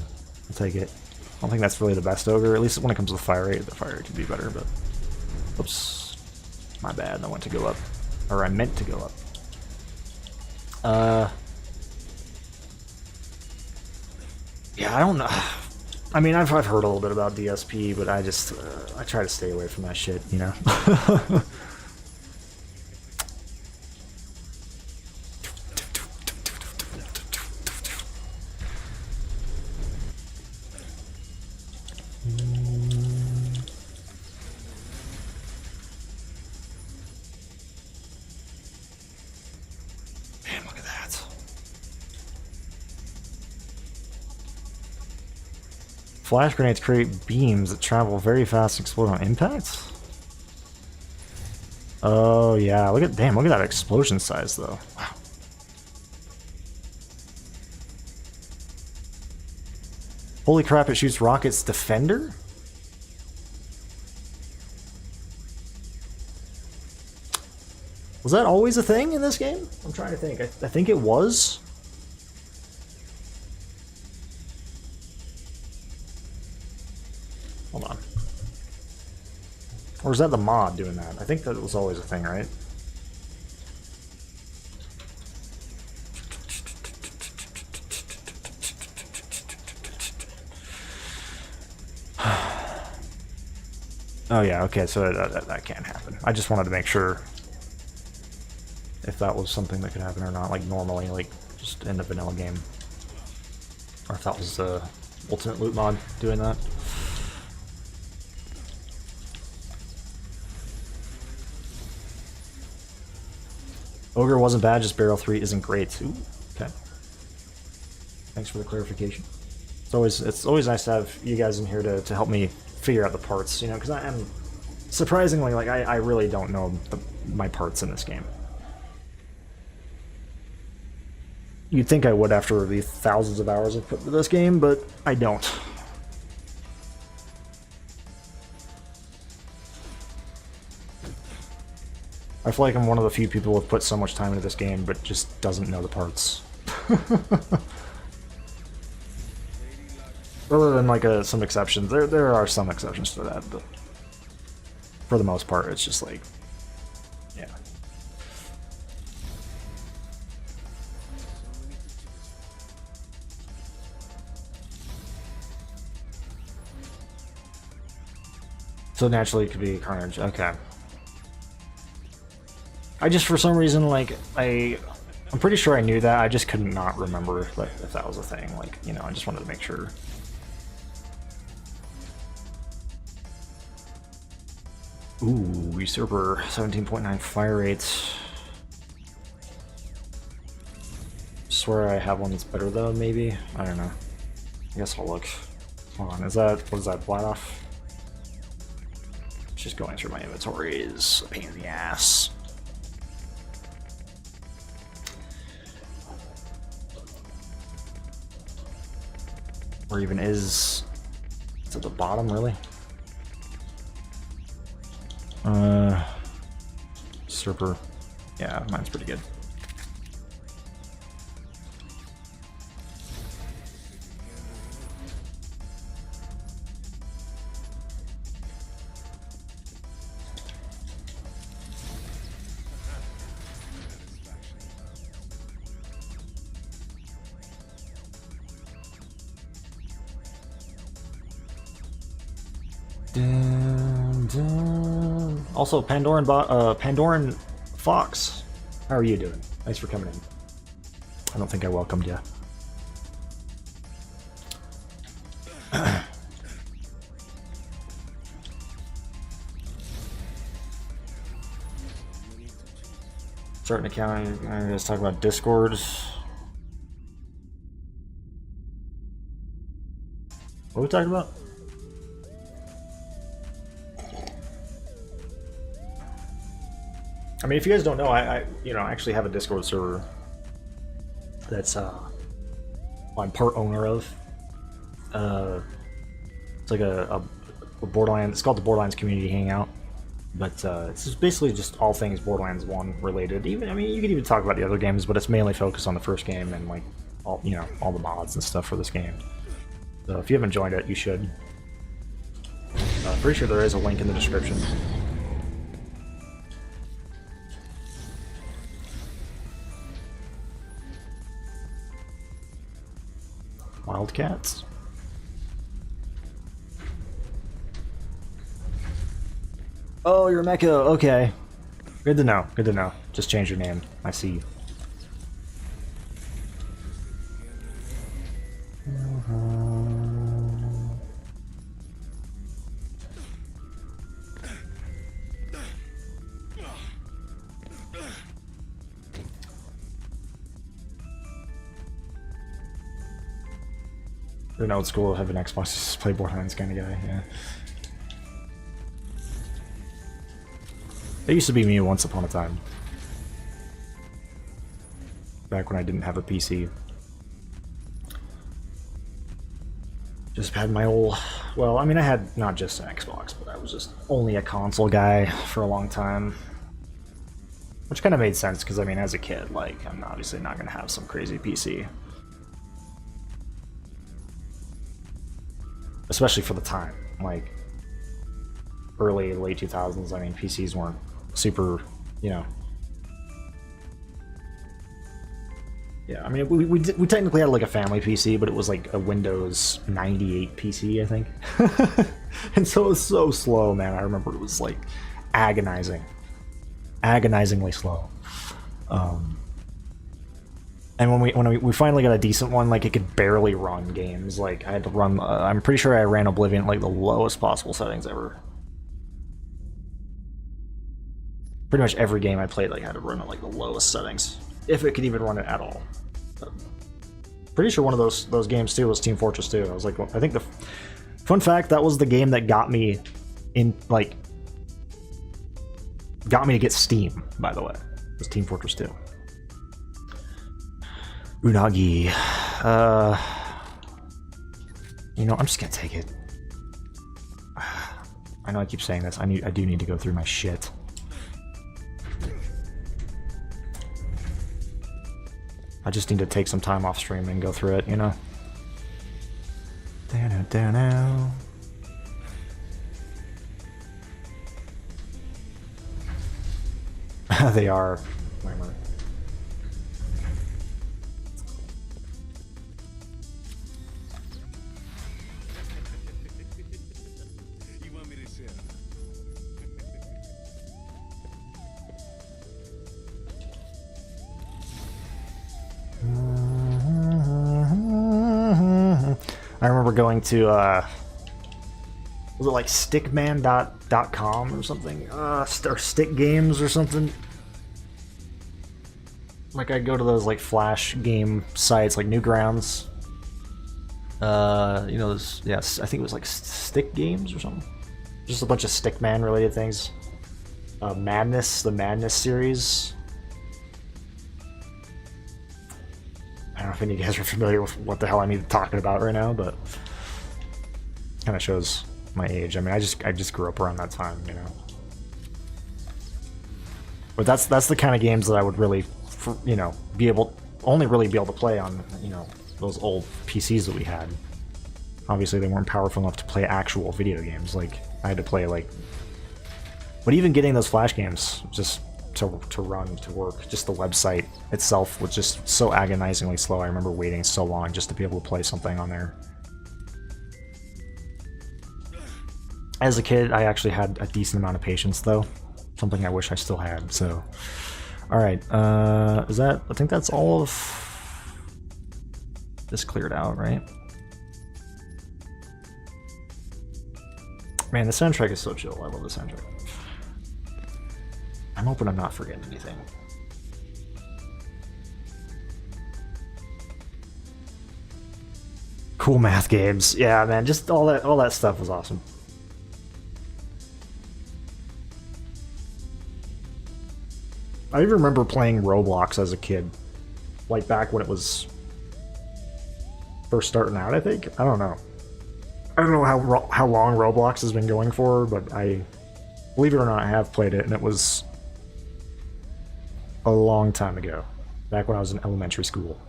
I'll take it. I don't think that's really the best ogre. At least when it comes to the fire rate, the fire rate could be better, but... Oops. My bad. I want to go up. Or I meant to go up. Yeah, I don't know. I mean, I've heard a little bit about DSP, but I just... I try to stay away from that shit, you know? Flash grenades create beams that travel very fast and explode on impact? Oh yeah, look at that explosion size though. Wow. Holy crap, it shoots rockets defender? Was that always a thing in this game? I'm trying to think. I think it was. Hold on. Or is that the mod doing that? I think that was always a thing, right? Oh yeah, okay, so that can't happen. I just wanted to make sure if that was something that could happen or not, like normally, like just in a vanilla game. Or if that was the Ultimate Loot mod doing that. Ogre wasn't bad, just Barrel 3 isn't great. Ooh, okay. Thanks for the clarification. It's always nice to have you guys in here to help me figure out the parts, you know, because I am surprisingly, like, I really don't know my parts in this game. You'd think I would after the thousands of hours I've put into this game, but I don't. I feel like I'm one of the few people who have put so much time into this game, but just doesn't know the parts. Other than like some exceptions, there are some exceptions to that, but for the most part, it's just like, yeah. So naturally it could be Carnage. Okay. I just, for some reason, like, I'm pretty sure I knew that. I just could not remember if that was a thing. Like, you know, I just wanted to make sure. Ooh, Usurper, 17.9 fire rates. Swear I have one that's better though, maybe? I don't know. I guess I'll look. Hold on, what is that, Flat Off? Just going through my inventory is a pain in the ass. Or even is... It's at the bottom, really? Usurper. Yeah, mine's pretty good. Also, Pandoran Fox, how are you doing? Thanks for coming in. I don't think I welcomed you. Starting an account, let's talk about Discord. What are we talking about? I mean, if you guys don't know, I actually have a Discord server that's I'm part owner of. It's like a Borderlands. It's called the Borderlands Community Hangout, but it's just basically just all things Borderlands 1 related. Even, I mean, you could even talk about the other games, but it's mainly focused on the first game and like all the mods and stuff for this game. So if you haven't joined it, you should. Pretty sure there is a link in the description. Wildcats. Oh, you're Mecha. Okay. Good to know. Good to know. Just change your name. I see. An old school, have an Xbox, just play Borderlands kind of guy, yeah. That used to be me once upon a time. Back when I didn't have a PC. Just had my old... Well, I mean, I had not just an Xbox, but I was just only a console guy for a long time. Which kind of made sense, because, I mean, as a kid, like, I'm obviously not going to have some crazy PC. Especially for the time, like early, late 2000s. I mean, PCs weren't super, you know. Yeah, I mean, we technically had like a family PC, but it was like a Windows 98 PC, I think. And so it was so slow, man. I remember it was like agonizingly slow. And when we finally got a decent one, like, it could barely run games. Like, I had to run... I'm pretty sure I ran Oblivion at, like, the lowest possible settings ever. Pretty much every game I played, like, had to run at, like, the lowest settings. If it could even run it at all. But pretty sure one of those games, too, was Team Fortress 2. I was like... I think the... Fun fact, that was the game that got me in, like... Got me to get Steam, by the way. It was Team Fortress 2. Unagi. You know, I'm just gonna take it. I know I keep saying this. I do need to go through my shit. I just need to take some time off stream and go through it, you know? Down. They are. I remember going to was it like stickman.com or something? Or Stick Games or something? Like I'd go to those like Flash game sites like Newgrounds. You know, those, yes, I think it was like Stick Games or something. Just a bunch of Stickman related things. Madness, the Madness series. I don't know if any of you guys are familiar with what the hell I'm even talking about right now, but kind of shows my age. I mean, I just grew up around that time, you know. But that's the kind of games that I would really, you know, only really be able to play on, you know, those old PCs that we had. Obviously, they weren't powerful enough to play actual video games. Like, I had to play like, but even getting those Flash games just to run to work, just the website itself was just so agonizingly slow. I remember waiting so long just to be able to play something on there. As a kid, I actually had a decent amount of patience, though. Something I wish I still had, so... Alright, is that... I think that's all of... this cleared out, right? Man, the soundtrack is so chill. I love the soundtrack. I'm hoping I'm not forgetting anything. Cool math games. Yeah, man, just all that stuff was awesome. I even remember playing Roblox as a kid. Like back when it was first starting out, I think. I don't know. I don't know how long Roblox has been going for, but I, believe it or not, I have played it, and it was a long time ago. Back when I was in elementary school.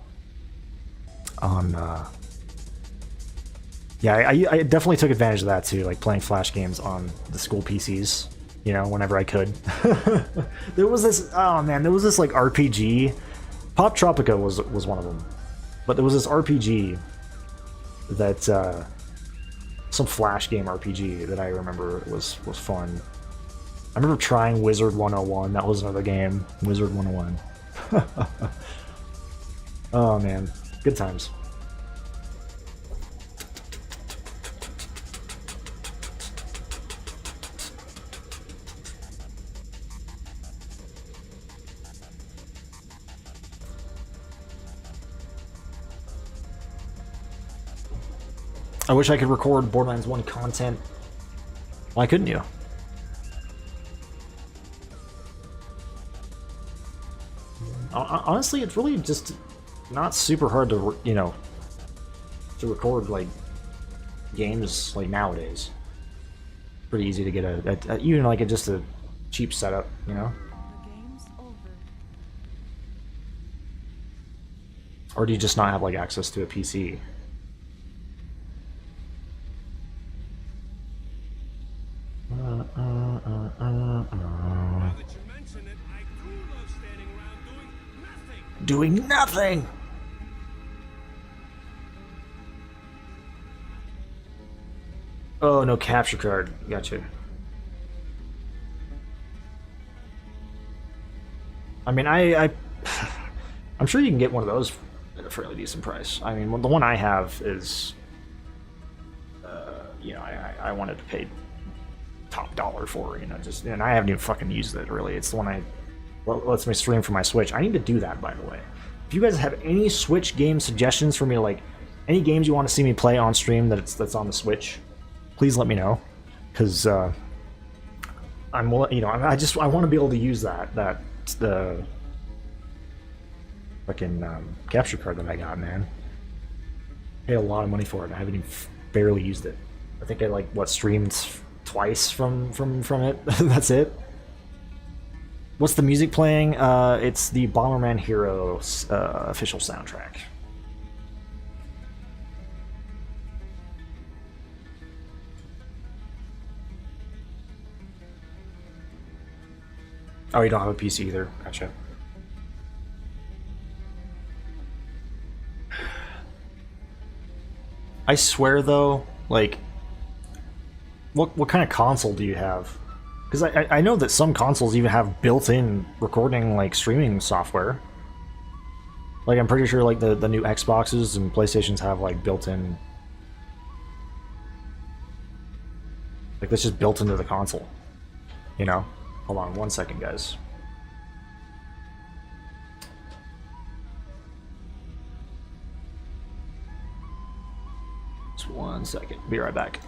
Yeah, I definitely took advantage of that too, like playing Flash games on the school PCs, you know, whenever I could. There was this, oh man, there was this like RPG. Pop Tropica was one of them. But there was this RPG that, some Flash game RPG that I remember was fun. I remember trying Wizard 101, that was another game, Wizard 101. Oh man, good times. I wish I could record Borderlands 1 content. Why couldn't you? Honestly, it's really just not super hard to, you know, to record like games like nowadays. Pretty easy to get even like just a cheap setup, you know. The game's over. Or do you just not have like access to a PC? Doing nothing. Oh, no capture card. Gotcha. I mean, I'm sure you can get one of those at a fairly decent price. I mean, the one I have is, you know, I wanted to pay top dollar for, you know, just, and I haven't even fucking used it really. It's the one I lets me stream from my Switch. I need to do that, by the way. If you guys have any Switch game suggestions for me, like any games you want to see me play on stream that's on the Switch, please let me know, because I'm, you know, I want to be able to use the fucking capture card that I got, man. Paid a lot of money for it. I haven't even barely used it. I think I like streamed twice from it. That's it. What's the music playing? It's the Bomberman Heroes official soundtrack. Oh, you don't have a PC either. Gotcha. I swear though, like, what kind of console do you have? Because I know that some consoles even have built-in recording, like, streaming software. Like, I'm pretty sure, like, the new Xboxes and PlayStations have, like, built-in Like, that's just built into the console. You know? Hold on 1 second, guys. Just 1 second. Be right back.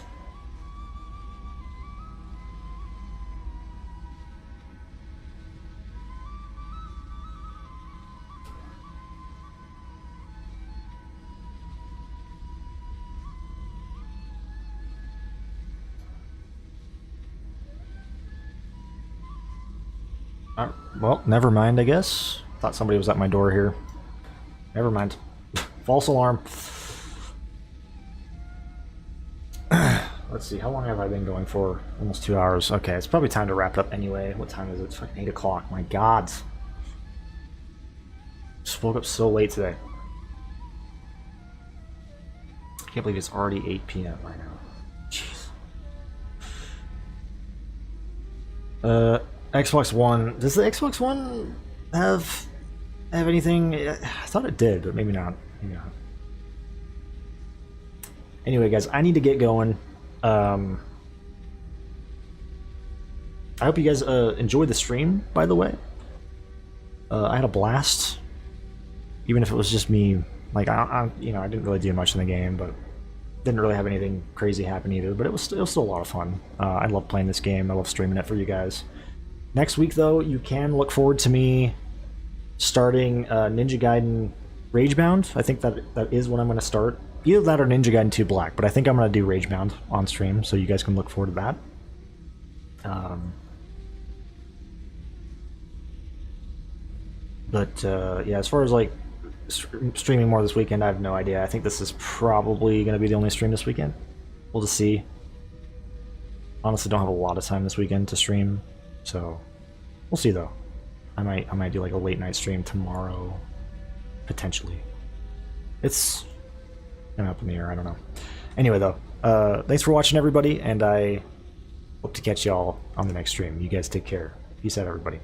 Well, never mind, I guess. Thought somebody was at my door here. Never mind. False alarm. Let's see, how long have I been going for? Almost 2 hours. Okay, it's probably time to wrap it up anyway. What time is it? It's fucking 8 o'clock. My god. Just woke up so late today. Can't believe it's already 8 p.m. right now. Jeez. Xbox One. Does the Xbox One have anything? I thought it did, but maybe not. Maybe not. Anyway, guys, I need to get going. I hope you guys enjoyed the stream, by the way. I had a blast. Even if it was just me. Like, I didn't really do much in the game, but didn't really have anything crazy happen either. But it was still a lot of fun. I love playing this game. I love streaming it for you guys. Next week, though, you can look forward to me starting Ninja Gaiden Ragebound. I think that is what I'm going to start. Either that or Ninja Gaiden 2 Black, but I think I'm going to do Ragebound on stream, so you guys can look forward to that. Yeah, as far as like streaming more this weekend, I have no idea. I think this is probably going to be the only stream this weekend. We'll just see. Honestly, don't have a lot of time this weekend to stream. So, we'll see though. I might do like a late night stream tomorrow, potentially. It's kind of up in the air. I don't know. Anyway though, thanks for watching everybody, and I hope to catch y'all on the next stream. You guys take care. Peace out, everybody.